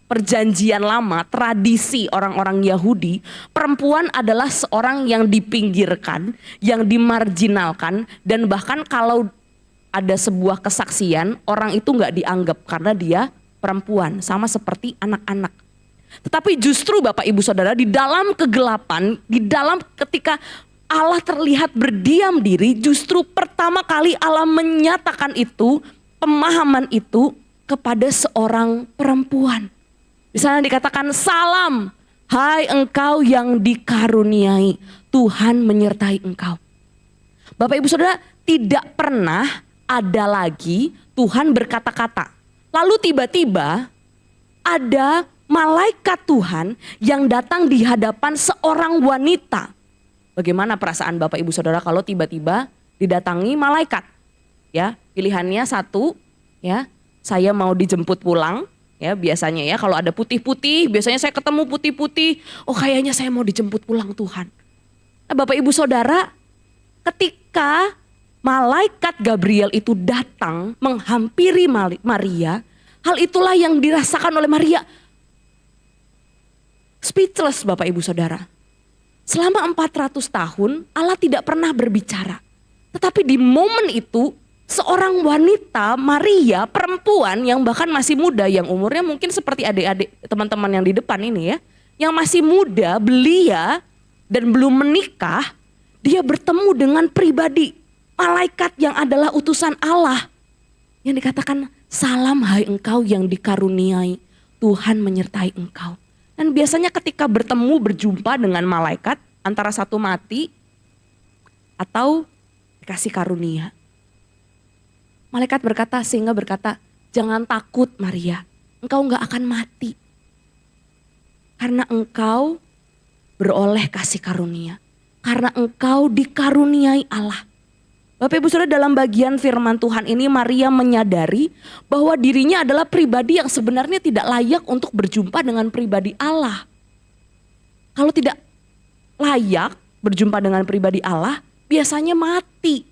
Perjanjian Lama, tradisi orang-orang Yahudi, perempuan adalah seorang yang dipinggirkan, yang dimarginalkan, dan bahkan kalau ada sebuah kesaksian, orang itu nggak dianggap karena dia perempuan, sama seperti anak-anak. Tetapi justru Bapak Ibu Saudara, di dalam kegelapan, di dalam ketika Allah terlihat berdiam diri, justru pertama kali Allah menyatakan itu, pemahaman itu kepada seorang perempuan. Di sana dikatakan, salam, hai engkau yang dikaruniai, Tuhan menyertai engkau. Bapak Ibu Saudara, tidak pernah ada lagi Tuhan berkata-kata. Lalu tiba-tiba ada malaikat Tuhan yang datang di hadapan seorang wanita. Bagaimana perasaan Bapak Ibu Saudara kalau tiba-tiba didatangi malaikat? Ya, pilihannya satu, ya, saya mau dijemput pulang. Ya, biasanya ya kalau ada putih-putih, biasanya saya ketemu putih-putih, oh kayaknya saya mau dijemput pulang Tuhan. Nah, Bapak Ibu Saudara, ketika malaikat Gabriel itu datang menghampiri Maria, hal itulah yang dirasakan oleh Maria. Speechless Bapak Ibu Saudara. Selama 400 tahun Allah tidak pernah berbicara. Tetapi di momen itu, seorang wanita, Maria, perempuan yang bahkan masih muda, yang umurnya mungkin seperti adik-adik teman-teman yang di depan ini ya, yang masih muda, belia dan belum menikah, dia bertemu dengan pribadi malaikat yang adalah utusan Allah Yang dikatakan, salam hai engkau yang dikaruniai, Tuhan menyertai engkau. Dan biasanya ketika berjumpa dengan malaikat, antara satu mati atau dikasih karunia. Malaikat berkata, jangan takut Maria, engkau gak akan mati. Karena engkau beroleh kasih karunia. Karena engkau dikaruniai Allah. Bapak Ibu Saudara, dalam bagian firman Tuhan ini Maria menyadari bahwa dirinya adalah pribadi yang sebenarnya tidak layak untuk berjumpa dengan pribadi Allah. Kalau tidak layak berjumpa dengan pribadi Allah, biasanya mati.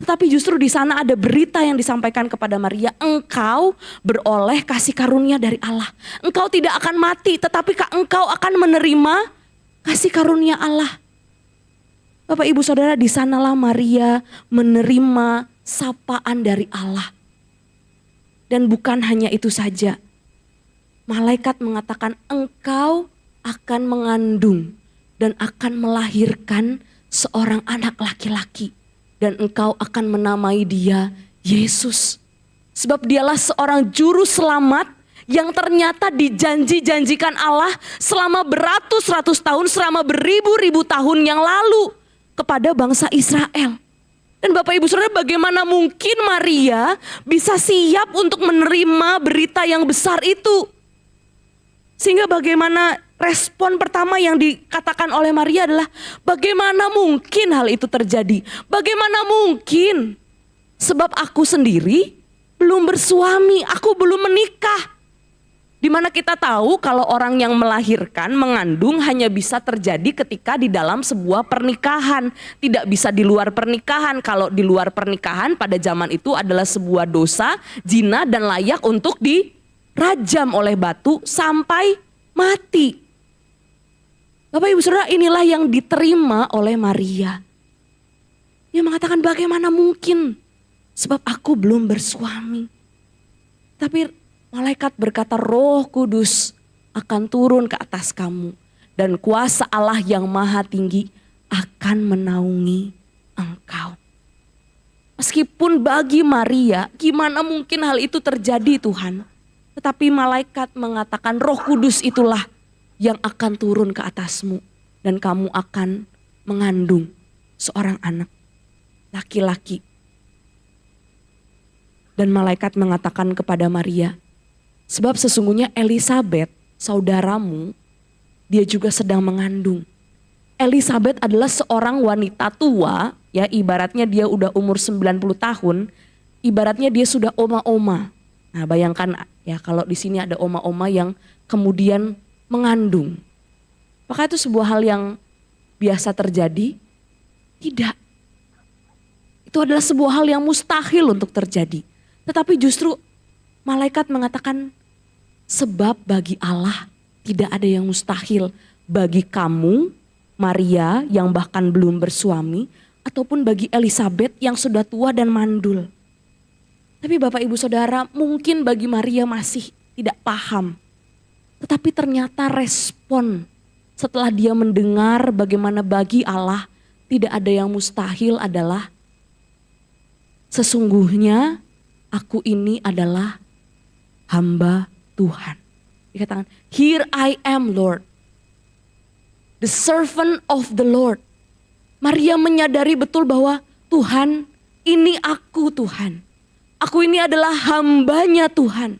Tetapi justru di sana ada berita yang disampaikan kepada Maria, engkau beroleh kasih karunia dari Allah. Engkau tidak akan mati, tetapi engkau akan menerima kasih karunia Allah. Bapak Ibu Saudara, di sanalah Maria menerima sapaan dari Allah. Dan bukan hanya itu saja. Malaikat mengatakan engkau akan mengandung dan akan melahirkan seorang anak laki-laki. Dan engkau akan menamai dia Yesus. Sebab dialah seorang juru selamat yang ternyata dijanji-janjikan Allah selama beratus-ratus tahun, selama beribu-ribu tahun yang lalu kepada bangsa Israel. Dan Bapak Ibu Saudara, bagaimana mungkin Maria bisa siap untuk menerima berita yang besar itu? Sehingga bagaimana respon pertama yang dikatakan oleh Maria adalah, bagaimana mungkin hal itu terjadi? Bagaimana mungkin? Sebab aku sendiri belum bersuami, aku belum menikah. Dimana kita tahu kalau orang yang melahirkan, mengandung hanya bisa terjadi ketika di dalam sebuah pernikahan. Tidak bisa di luar pernikahan. Kalau di luar pernikahan pada zaman itu adalah sebuah dosa, zina dan layak untuk dirajam oleh batu sampai mati. Bapak Ibu Saudara, inilah yang diterima oleh Maria. Dia mengatakan bagaimana mungkin? Sebab aku belum bersuami. Tapi malaikat berkata, Roh Kudus akan turun ke atas kamu dan kuasa Allah yang Maha Tinggi akan menaungi engkau. Meskipun bagi Maria, gimana mungkin hal itu terjadi Tuhan? Tetapi malaikat mengatakan Roh Kudus itulah yang akan turun ke atasmu dan kamu akan mengandung seorang anak laki-laki. Dan malaikat mengatakan kepada Maria, sebab sesungguhnya Elisabet, saudaramu, dia juga sedang mengandung. Elisabet adalah seorang wanita tua, ya ibaratnya dia udah umur 90 tahun, ibaratnya dia sudah oma-oma. Nah bayangkan ya kalau di sini ada oma-oma yang kemudian mengandung. Apakah itu sebuah hal yang biasa terjadi? Tidak. Itu adalah sebuah hal yang mustahil untuk terjadi. Tetapi justru malaikat mengatakan, sebab bagi Allah tidak ada yang mustahil. Bagi kamu, Maria yang bahkan belum bersuami, ataupun bagi Elisabet yang sudah tua dan mandul. Tapi Bapak Ibu Saudara, mungkin bagi Maria masih tidak paham. Tetapi ternyata respon setelah dia mendengar bagaimana bagi Allah tidak ada yang mustahil adalah, sesungguhnya aku ini adalah hamba Tuhan. Dikatakan, here I am Lord, the servant of the Lord. Maria menyadari betul bahwa Tuhan, ini aku Tuhan. Aku ini adalah hambanya Tuhan.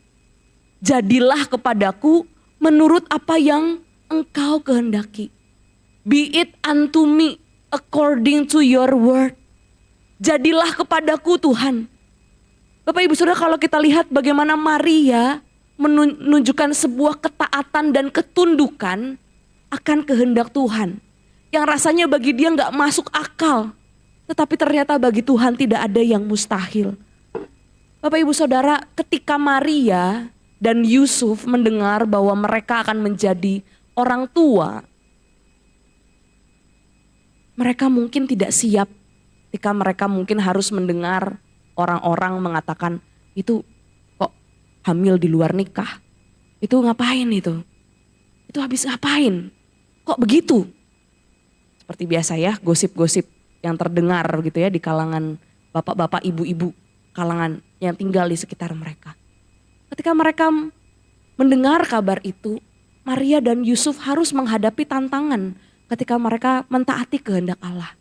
Jadilah kepadaku menurut apa yang engkau kehendaki. Be it unto me according to your word. Jadilah kepadaku Tuhan. Bapak Ibu Saudara, kalau kita lihat bagaimana Maria menunjukkan sebuah ketaatan dan ketundukan akan kehendak Tuhan. Yang rasanya bagi dia gak masuk akal. Tetapi ternyata bagi Tuhan tidak ada yang mustahil. Bapak Ibu Saudara, ketika Maria dan Yusuf mendengar bahwa mereka akan menjadi orang tua, mereka mungkin tidak siap ketika mereka mungkin harus mendengar orang-orang mengatakan, itu kok hamil di luar nikah? Itu ngapain itu? Itu habis ngapain? Kok begitu? Seperti biasa ya, gosip-gosip yang terdengar gitu ya di kalangan bapak-bapak, ibu-ibu. kalangan yang tinggal di sekitar mereka. Ketika mereka mendengar kabar itu, Maria dan Yusuf harus menghadapi tantangan ketika mereka mentaati kehendak Allah.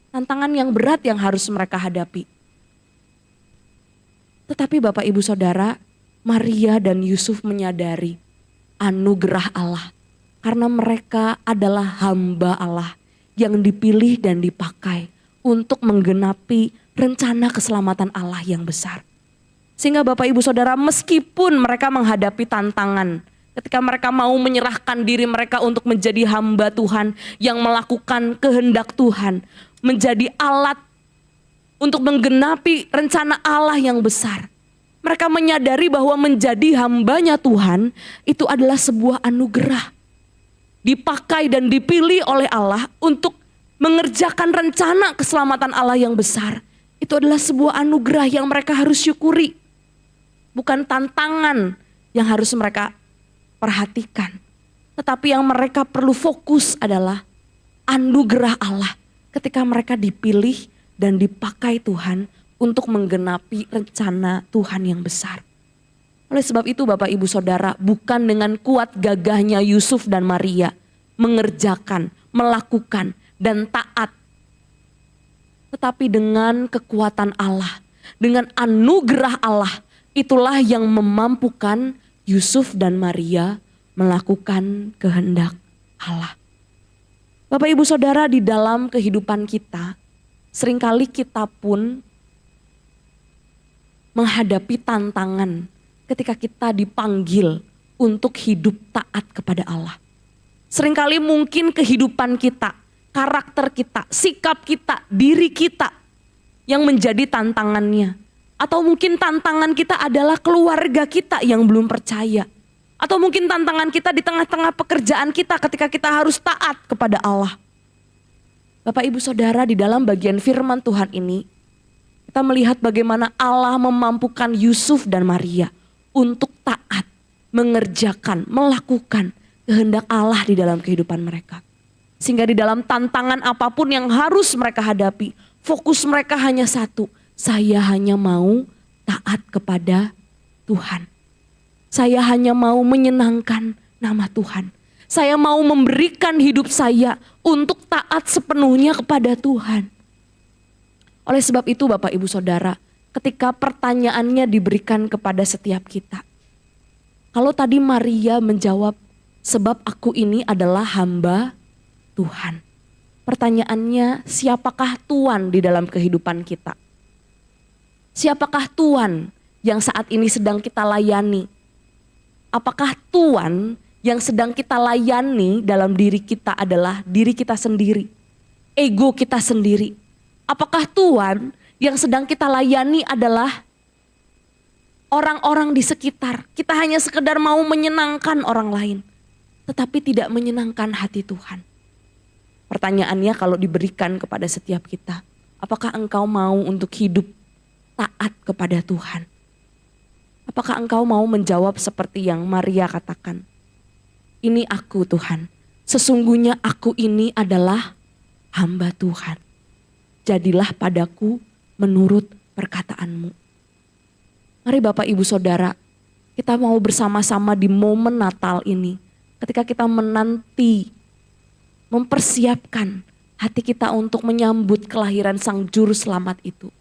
Tantangan yang berat yang harus mereka hadapi. Tetapi Bapak Ibu Saudara, Maria dan Yusuf menyadari anugerah Allah karena mereka adalah hamba Allah yang dipilih dan dipakai untuk menggenapi rencana keselamatan Allah yang besar. Sehingga Bapak Ibu Saudara, meskipun mereka menghadapi tantangan, ketika mereka mau menyerahkan diri mereka untuk menjadi hamba Tuhan yang melakukan kehendak Tuhan, menjadi alat untuk menggenapi rencana Allah yang besar. Mereka menyadari bahwa menjadi hambanya Tuhan itu adalah sebuah anugerah. Dipakai dan dipilih oleh Allah untuk mengerjakan rencana keselamatan Allah yang besar. Itu adalah sebuah anugerah yang mereka harus syukuri. Bukan tantangan yang harus mereka perhatikan. Tetapi yang mereka perlu fokus adalah anugerah Allah ketika mereka dipilih dan dipakai Tuhan untuk menggenapi rencana Tuhan yang besar. Oleh sebab itu Bapak Ibu Saudara, bukan dengan kuat gagahnya Yusuf dan Maria mengerjakan, melakukan, dan taat. Tetapi dengan kekuatan Allah, dengan anugerah Allah, itulah yang memampukan Yusuf dan Maria melakukan kehendak Allah. Bapak Ibu Saudara, di dalam kehidupan kita, seringkali kita pun menghadapi tantangan ketika kita dipanggil untuk hidup taat kepada Allah. Seringkali mungkin kehidupan kita, karakter kita, sikap kita, diri kita yang menjadi tantangannya. Atau mungkin tantangan kita adalah keluarga kita yang belum percaya. Atau mungkin tantangan kita di tengah-tengah pekerjaan kita ketika kita harus taat kepada Allah. Bapak Ibu Saudara, di dalam bagian firman Tuhan ini, kita melihat bagaimana Allah memampukan Yusuf dan Maria untuk taat, mengerjakan, melakukan kehendak Allah di dalam kehidupan mereka. Sehingga di dalam tantangan apapun yang harus mereka hadapi, fokus mereka hanya satu. Saya hanya mau taat kepada Tuhan. Saya hanya mau menyenangkan nama Tuhan. Saya mau memberikan hidup saya untuk taat sepenuhnya kepada Tuhan. Oleh sebab itu Bapak Ibu Saudara, ketika pertanyaannya diberikan kepada setiap kita. Kalau tadi Maria menjawab, sebab aku ini adalah hamba Tuhan. Pertanyaannya, siapakah Tuhan di dalam kehidupan kita? Siapakah Tuhan yang saat ini sedang kita layani? Apakah Tuhan yang sedang kita layani dalam diri kita adalah diri kita sendiri, ego kita sendiri? Apakah Tuhan yang sedang kita layani adalah orang-orang di sekitar? Kita hanya sekedar mau menyenangkan orang lain, tetapi tidak menyenangkan hati Tuhan. Pertanyaannya kalau diberikan kepada setiap kita, apakah engkau mau untuk hidup taat kepada Tuhan? Apakah engkau mau menjawab seperti yang Maria katakan? Ini aku Tuhan, sesungguhnya aku ini adalah hamba Tuhan. Jadilah padaku menurut perkataanmu. Mari Bapak Ibu Saudara, kita mau bersama-sama di momen Natal ini. Ketika kita menanti, mempersiapkan hati kita untuk menyambut kelahiran Sang Juru Selamat itu.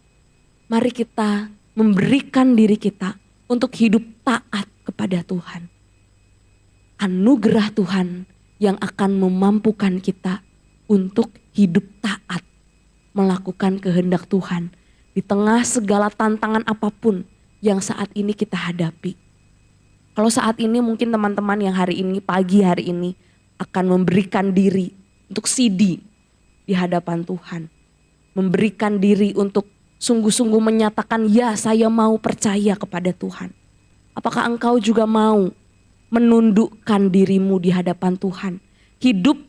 Mari kita memberikan diri kita untuk hidup taat kepada Tuhan. Anugerah Tuhan yang akan memampukan kita untuk hidup taat, melakukan kehendak Tuhan di tengah segala tantangan apapun yang saat ini kita hadapi. Kalau saat ini mungkin teman-teman yang hari ini, pagi hari ini akan memberikan diri untuk sidi di hadapan Tuhan. Memberikan diri untuk sungguh-sungguh menyatakan, ya saya mau percaya kepada Tuhan. Apakah engkau juga mau menundukkan dirimu di hadapan Tuhan? Hidup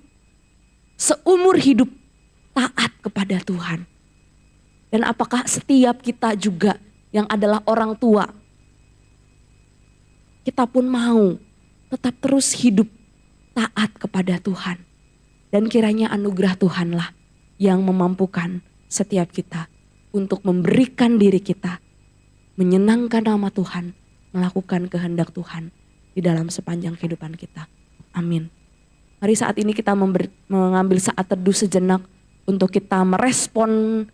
seumur hidup taat kepada Tuhan. Dan apakah setiap kita juga yang adalah orang tua, kita pun mau tetap terus hidup taat kepada Tuhan. Dan kiranya anugerah Tuhanlah yang memampukan setiap kita untuk memberikan diri kita menyenangkan nama Tuhan, melakukan kehendak Tuhan di dalam sepanjang kehidupan kita. Amin. Mari saat ini kita mengambil saat teduh sejenak untuk kita merespon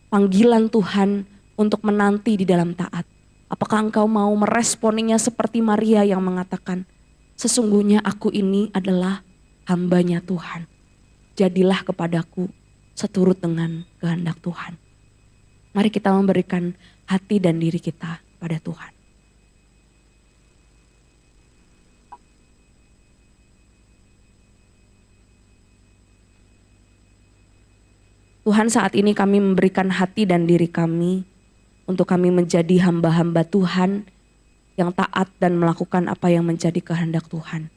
panggilan Tuhan untuk menanti di dalam taat. Apakah engkau mau meresponinya seperti Maria yang mengatakan, sesungguhnya aku ini adalah hambanya Tuhan. Jadilah kepadaku seturut dengan kehendak Tuhan. Mari kita memberikan hati dan diri kita pada Tuhan. Tuhan, saat ini kami memberikan hati dan diri kami untuk kami menjadi hamba-hamba Tuhan yang taat dan melakukan apa yang menjadi kehendak Tuhan.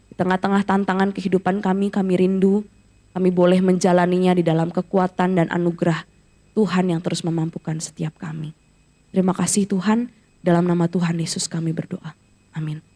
Di tengah-tengah tantangan kehidupan kami rindu, kami boleh menjalaninya di dalam kekuatan dan anugerah Tuhan yang terus memampukan setiap kami. Terima kasih Tuhan, dalam nama Tuhan Yesus kami berdoa. Amin.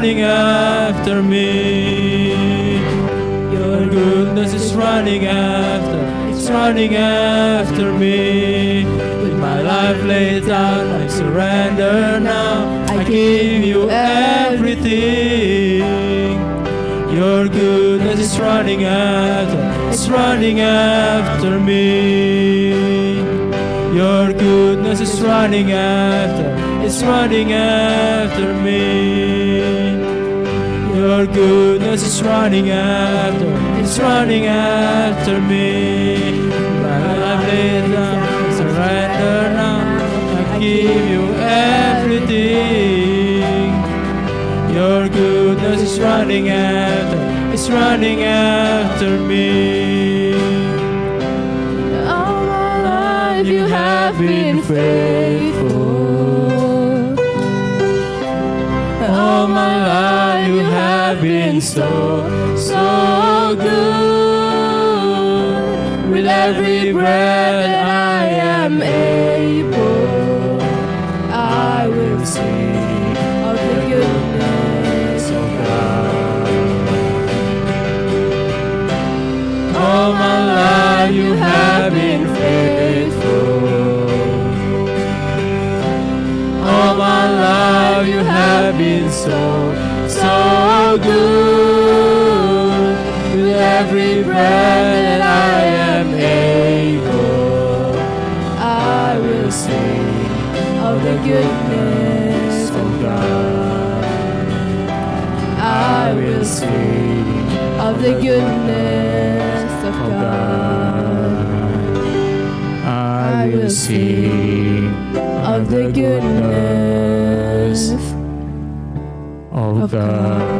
running after me. Your goodness is running after, it's running after me. With my life laid down, I surrender now. I give you everything. Your goodness is running after, it's running after me. Your goodness is running after, it's running after me. Your goodness is running after, it's running after me. My life laid down, surrender now. I give you everything. Your goodness is running after, it's running after me. All my life you have been faithful. All my life you have been so, so good. With every breath that I am able, I will sing of the goodness of God. All my life you have been faithful. All my life you have been so good. With every breath that I am able, I will sing of the goodness of God. I will sing of the goodness of God. I will sing of the goodness of God.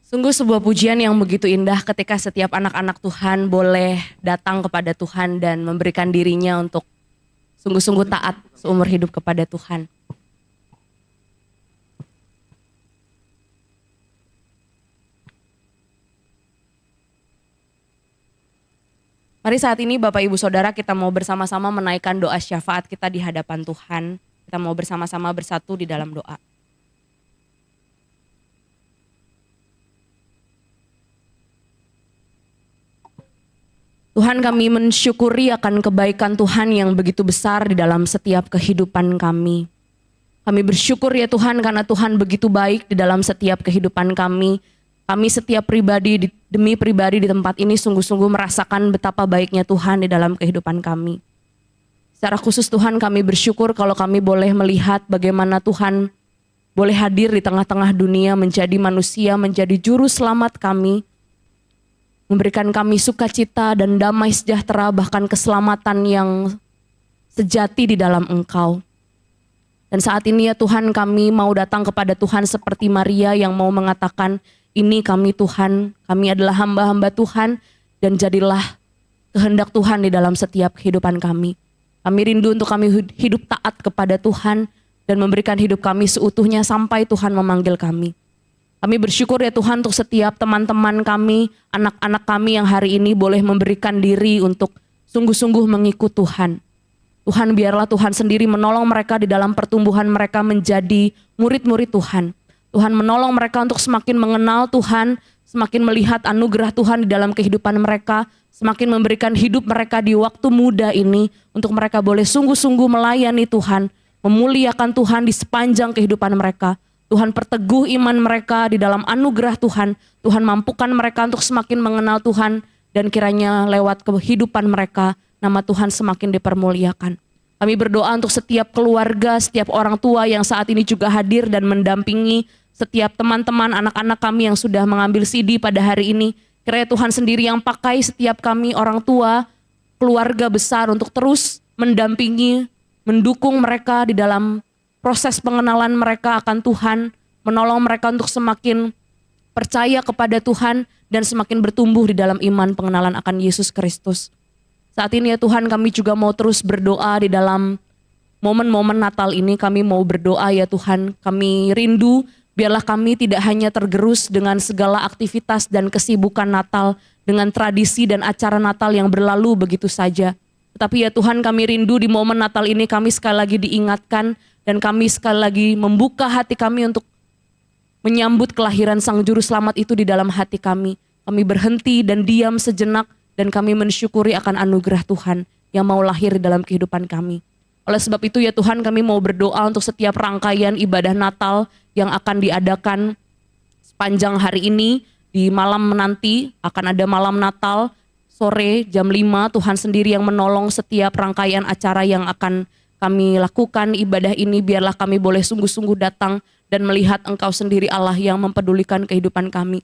Sungguh sebuah pujian yang begitu indah ketika setiap anak-anak Tuhan boleh datang kepada Tuhan dan memberikan dirinya untuk sungguh-sungguh taat seumur hidup kepada Tuhan. Mari saat ini Bapak Ibu Saudara kita mau bersama-sama menaikkan doa syafaat kita di hadapan Tuhan. Kita mau bersama-sama bersatu di dalam doa. Tuhan, kami mensyukuri akan kebaikan Tuhan yang begitu besar di dalam setiap kehidupan kami. Kami bersyukur ya Tuhan karena Tuhan begitu baik di dalam setiap kehidupan kami. Kami setiap pribadi demi pribadi di tempat ini sungguh-sungguh merasakan betapa baiknya Tuhan di dalam kehidupan kami. Secara khusus Tuhan kami bersyukur kalau kami boleh melihat bagaimana Tuhan boleh hadir di tengah-tengah dunia menjadi manusia, menjadi juru selamat kami. Memberikan kami sukacita dan damai sejahtera bahkan keselamatan yang sejati di dalam Engkau. Dan saat ini ya Tuhan kami mau datang kepada Tuhan seperti Maria yang mau mengatakan, ini kami Tuhan, kami adalah hamba-hamba Tuhan dan jadilah kehendak Tuhan di dalam setiap kehidupan kami. Kami rindu untuk kami hidup taat kepada Tuhan dan memberikan hidup kami seutuhnya sampai Tuhan memanggil kami. Kami bersyukur ya Tuhan untuk setiap teman-teman kami, anak-anak kami yang hari ini boleh memberikan diri untuk sungguh-sungguh mengikut Tuhan. Tuhan biarlah Tuhan sendiri menolong mereka di dalam pertumbuhan mereka menjadi murid-murid Tuhan. Tuhan menolong mereka untuk semakin mengenal Tuhan, semakin melihat anugerah Tuhan di dalam kehidupan mereka, semakin memberikan hidup mereka di waktu muda ini untuk mereka boleh sungguh-sungguh melayani Tuhan, memuliakan Tuhan di sepanjang kehidupan mereka. Tuhan perteguh iman mereka di dalam anugerah Tuhan. Tuhan mampukan mereka untuk semakin mengenal Tuhan dan kiranya lewat kehidupan mereka nama Tuhan semakin dipermuliakan. Kami berdoa untuk setiap keluarga, setiap orang tua yang saat ini juga hadir dan mendampingi setiap teman-teman anak-anak kami yang sudah mengambil CD pada hari ini. Kiranya Tuhan sendiri yang pakai setiap kami orang tua, keluarga besar untuk terus mendampingi, mendukung mereka di dalam proses pengenalan mereka akan Tuhan, menolong mereka untuk semakin percaya kepada Tuhan dan semakin bertumbuh di dalam iman pengenalan akan Yesus Kristus. Saat ini ya Tuhan kami juga mau terus berdoa di dalam momen-momen Natal ini. Kami mau berdoa ya Tuhan, kami rindu biarlah kami tidak hanya tergerus dengan segala aktivitas dan kesibukan Natal, dengan tradisi dan acara Natal yang berlalu begitu saja. Tetapi ya Tuhan kami rindu di momen Natal ini kami sekali lagi diingatkan dan kami sekali lagi membuka hati kami untuk menyambut kelahiran Sang Juru Selamat itu di dalam hati kami. Kami berhenti dan diam sejenak dan kami mensyukuri akan anugerah Tuhan yang mau lahir di dalam kehidupan kami. Oleh sebab itu ya Tuhan kami mau berdoa untuk setiap rangkaian ibadah Natal yang akan diadakan sepanjang hari ini. Di malam nanti akan ada malam Natal sore jam 5, Tuhan sendiri yang menolong setiap rangkaian acara yang akan kami lakukan ibadah ini. Biarlah kami boleh sungguh-sungguh datang dan melihat Engkau sendiri Allah yang mempedulikan kehidupan kami.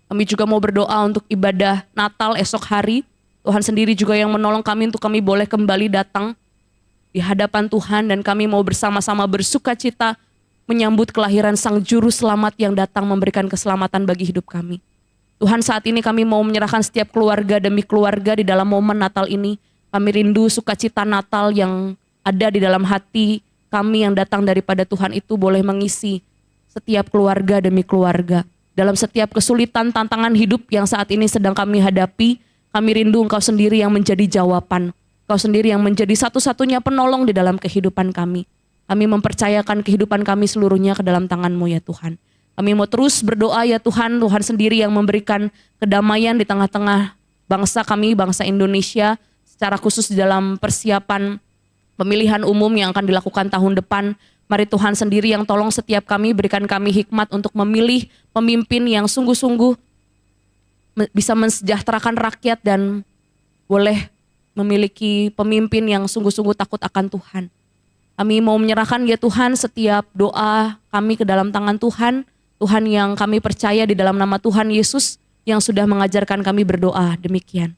Kami juga mau berdoa untuk ibadah Natal esok hari. Tuhan sendiri juga yang menolong kami untuk kami boleh kembali datang di hadapan Tuhan dan kami mau bersama-sama bersukacita menyambut kelahiran Sang Juru Selamat yang datang memberikan keselamatan bagi hidup kami. Tuhan, saat ini kami mau menyerahkan setiap keluarga demi keluarga di dalam momen Natal ini. Kami rindu sukacita Natal yang ada di dalam hati kami yang datang daripada Tuhan itu boleh mengisi setiap keluarga demi keluarga. Dalam setiap kesulitan tantangan hidup yang saat ini sedang kami hadapi, kami rindu Engkau sendiri yang menjadi jawaban. Engkau sendiri yang menjadi satu-satunya penolong di dalam kehidupan kami. Kami mempercayakan kehidupan kami seluruhnya ke dalam tangan-Mu ya Tuhan. Kami mau terus berdoa ya Tuhan, Tuhan sendiri yang memberikan kedamaian di tengah-tengah bangsa kami, bangsa Indonesia, secara khusus di dalam persiapan pemilihan umum yang akan dilakukan tahun depan. Mari Tuhan sendiri yang tolong setiap kami, berikan kami hikmat untuk memilih pemimpin yang sungguh-sungguh bisa mensejahterakan rakyat dan boleh memiliki pemimpin yang sungguh-sungguh takut akan Tuhan. Kami mau menyerahkan ya Tuhan setiap doa kami ke dalam tangan Tuhan. Tuhan yang kami percaya di dalam nama Tuhan Yesus yang sudah mengajarkan kami berdoa demikian.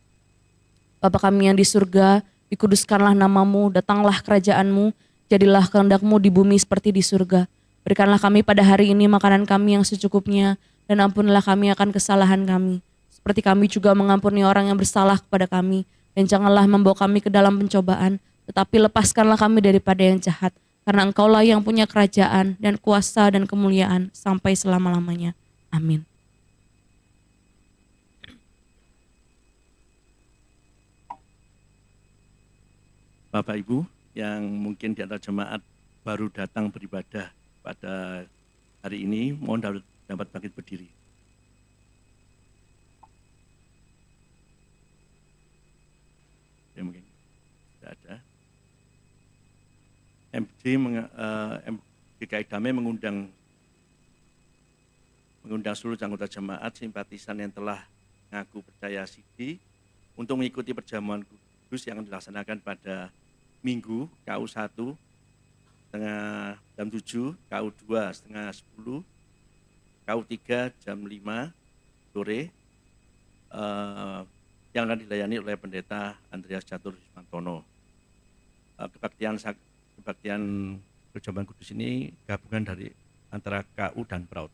Bapa kami yang di surga, dikuduskanlah nama-Mu, datanglah kerajaan-Mu, jadilah kehendak-Mu di bumi seperti di surga. Berikanlah kami pada hari ini makanan kami yang secukupnya, dan ampunilah kami akan kesalahan kami. Seperti kami juga mengampuni orang yang bersalah kepada kami, dan janganlah membawa kami ke dalam pencobaan, tetapi lepaskanlah kami daripada yang jahat. Karena Engkaulah yang punya kerajaan dan kuasa dan kemuliaan sampai selama-lamanya. Amin. Bapak Ibu yang mungkin di antara jemaat baru datang beribadah pada hari ini, mohon dapat bangkit berdiri. Ya, mungkin tidak ada. GKI Damai mengundang seluruh anggota jemaat simpatisan yang telah mengaku percaya Sidi untuk mengikuti perjamuan kudus yang dilaksanakan pada Minggu KU1 setengah jam 7, KU2 setengah 10, KU3 jam 5 sore yang akan dilayani oleh Pendeta Andreas Catur Mantono. Kebaktian perjamuan kudus ini gabungan dari antara KU dan PRAUD.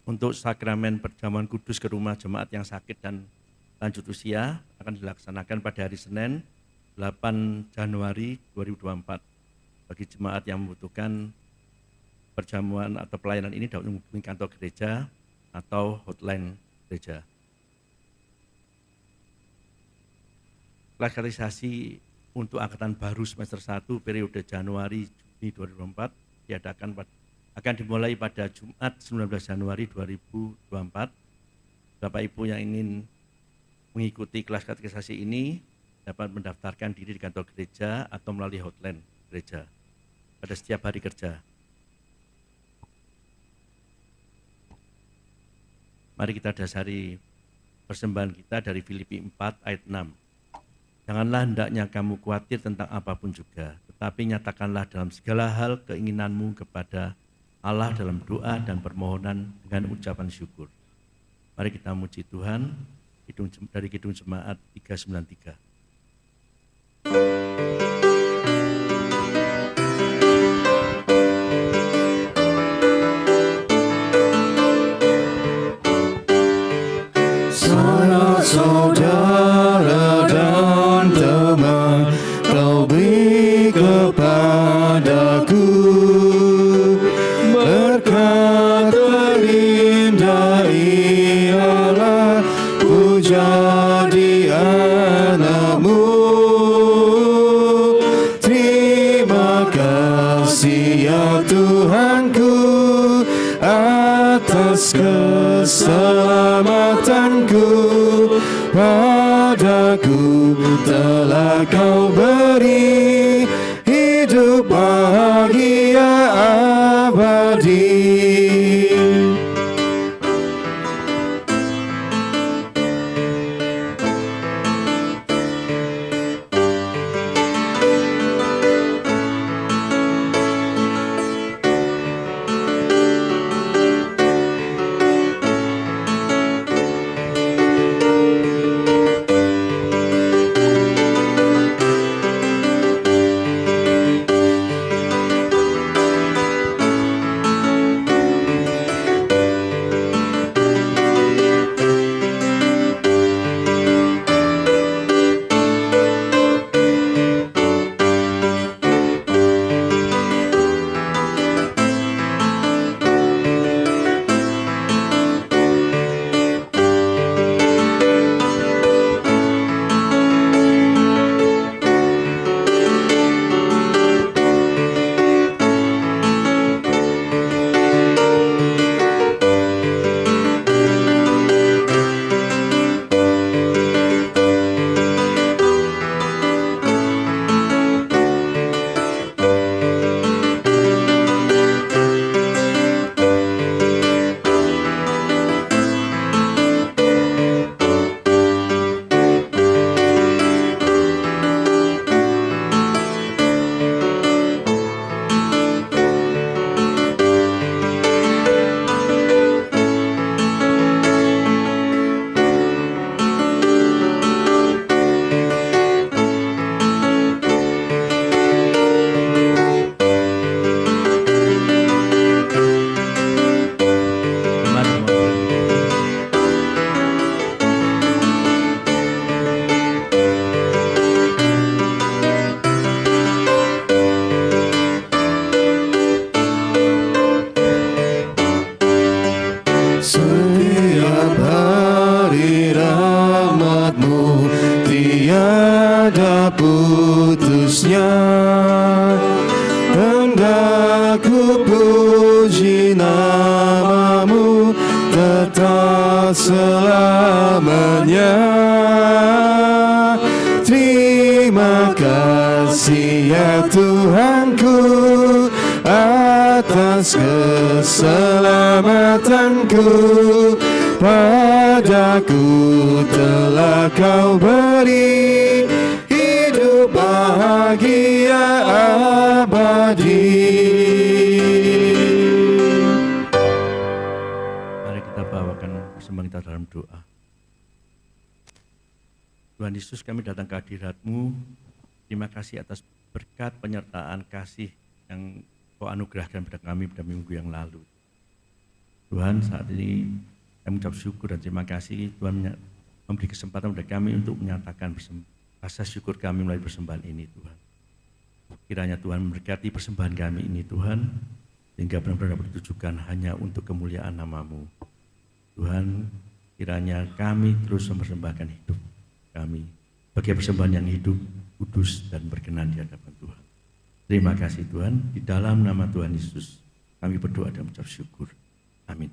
Untuk sakramen perjamuan kudus ke rumah jemaat yang sakit dan lanjut usia akan dilaksanakan pada hari Senin 8 Januari 2024. Bagi jemaat yang membutuhkan perjamuan atau pelayanan ini dapat menghubungi kantor gereja atau hotline gereja. Kategorisasi untuk angkatan baru semester 1 periode Januari-Juni 2024 akan dimulai pada Jumat 19 Januari 2024. Bapak Ibu yang ingin mengikuti kelas kategorisasi ini dapat mendaftarkan diri di kantor gereja atau melalui hotline gereja pada setiap hari kerja. Mari kita dasari persembahan kita dari Filipi 4 ayat 6. Janganlah hendaknya kamu khawatir tentang apapun juga, tetapi nyatakanlah dalam segala hal keinginanmu kepada Allah dalam doa dan permohonan dengan ucapan syukur. Mari kita muji Tuhan dari Kidung Jemaat 393. Saudara dan teman, kau beri kepadaku berkat terindah ialah ku jadi anakmu. Terima kasih ya Tuhanku atas keselamatanku. Padaku telah kau beri hidup bahagia abadi. puji namamu tetap selamanya. Terima kasih ya Tuhanku atas keselamatanku. Padaku telah kau beri hidup bahagia abadi. Mari kita bawakan persembahan kita dalam doa. Tuhan Yesus, kami datang ke hadirat-Mu. Terima kasih atas berkat penyertaan kasih yang Kau anugerahkan pada kami pada minggu yang lalu. Tuhan, saat ini kami mengucap syukur dan terima kasih Tuhan memberi kesempatan pada kami untuk menyatakan rasa syukur kami melalui persembahan ini, Tuhan. Kiranya Tuhan memberkati persembahan kami ini, Tuhan, sehingga benar-benar dapat ditujukan hanya untuk kemuliaan nama-Mu. Tuhan, kiranya kami terus mempersembahkan hidup kami bagi persembahan yang hidup, kudus, dan berkenan di hadapan Tuhan. Terima kasih Tuhan, di dalam nama Tuhan Yesus kami berdoa dan mengucap syukur. Amin.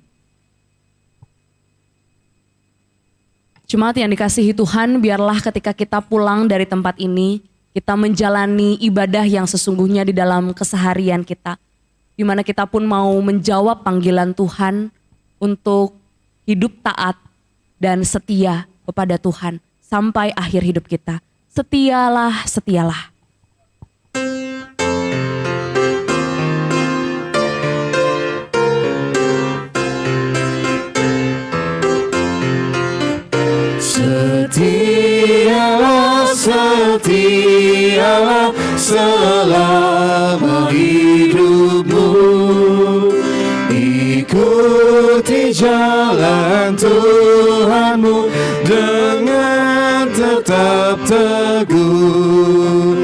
Jemaat yang dikasihi Tuhan, biarlah ketika kita pulang dari tempat ini, kita menjalani ibadah yang sesungguhnya di dalam keseharian kita, di mana kita pun mau menjawab panggilan Tuhan untuk hidup taat dan setia kepada Tuhan sampai akhir hidup kita. Setialah, setialah. Setialah, setialah selama hidupmu. Ikuti jalan Tuhanmu dengan tetap teguh.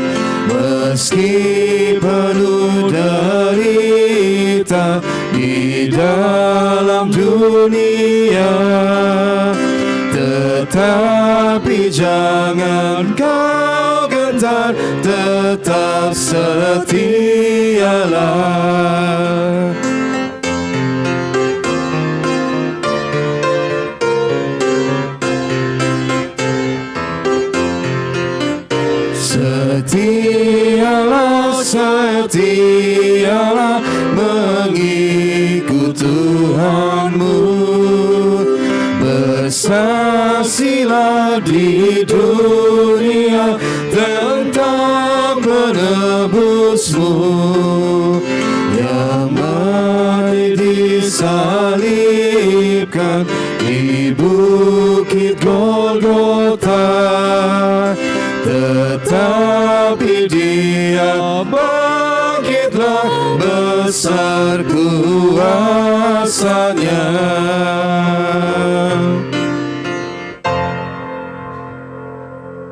Meski penuh derita di dalam dunia, tetapi jangan kau gentar, tetap setialah. Setialah, setialah mengikut Tuhanmu. Bersaksilah di dunia tentang penebusmu yang mati disalibkan di bukit Golgota. Tetapi Dia bangkitlah, besar kuasa-Nya.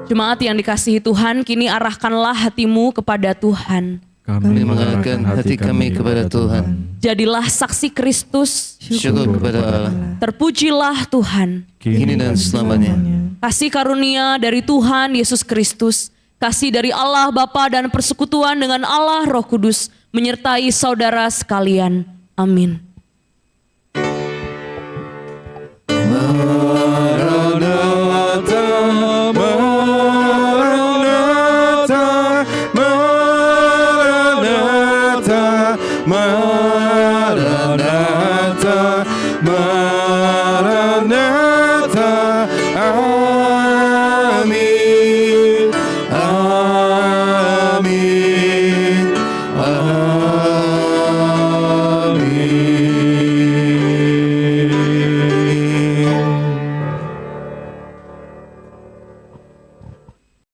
Jemaat yang dikasihi Tuhan, kini arahkanlah hatimu kepada Tuhan. Kami mengarahkan hati kami kepada Tuhan. Jadilah saksi Kristus. Syukur kepada Allah. Terpujilah Tuhan. Kini dan selamanya. Kasih karunia dari Tuhan Yesus Kristus, kasih dari Allah Bapa dan persekutuan dengan Allah Roh Kudus menyertai saudara sekalian. Amin. Maranatha, Maranatha, Maranatha, Maranatha.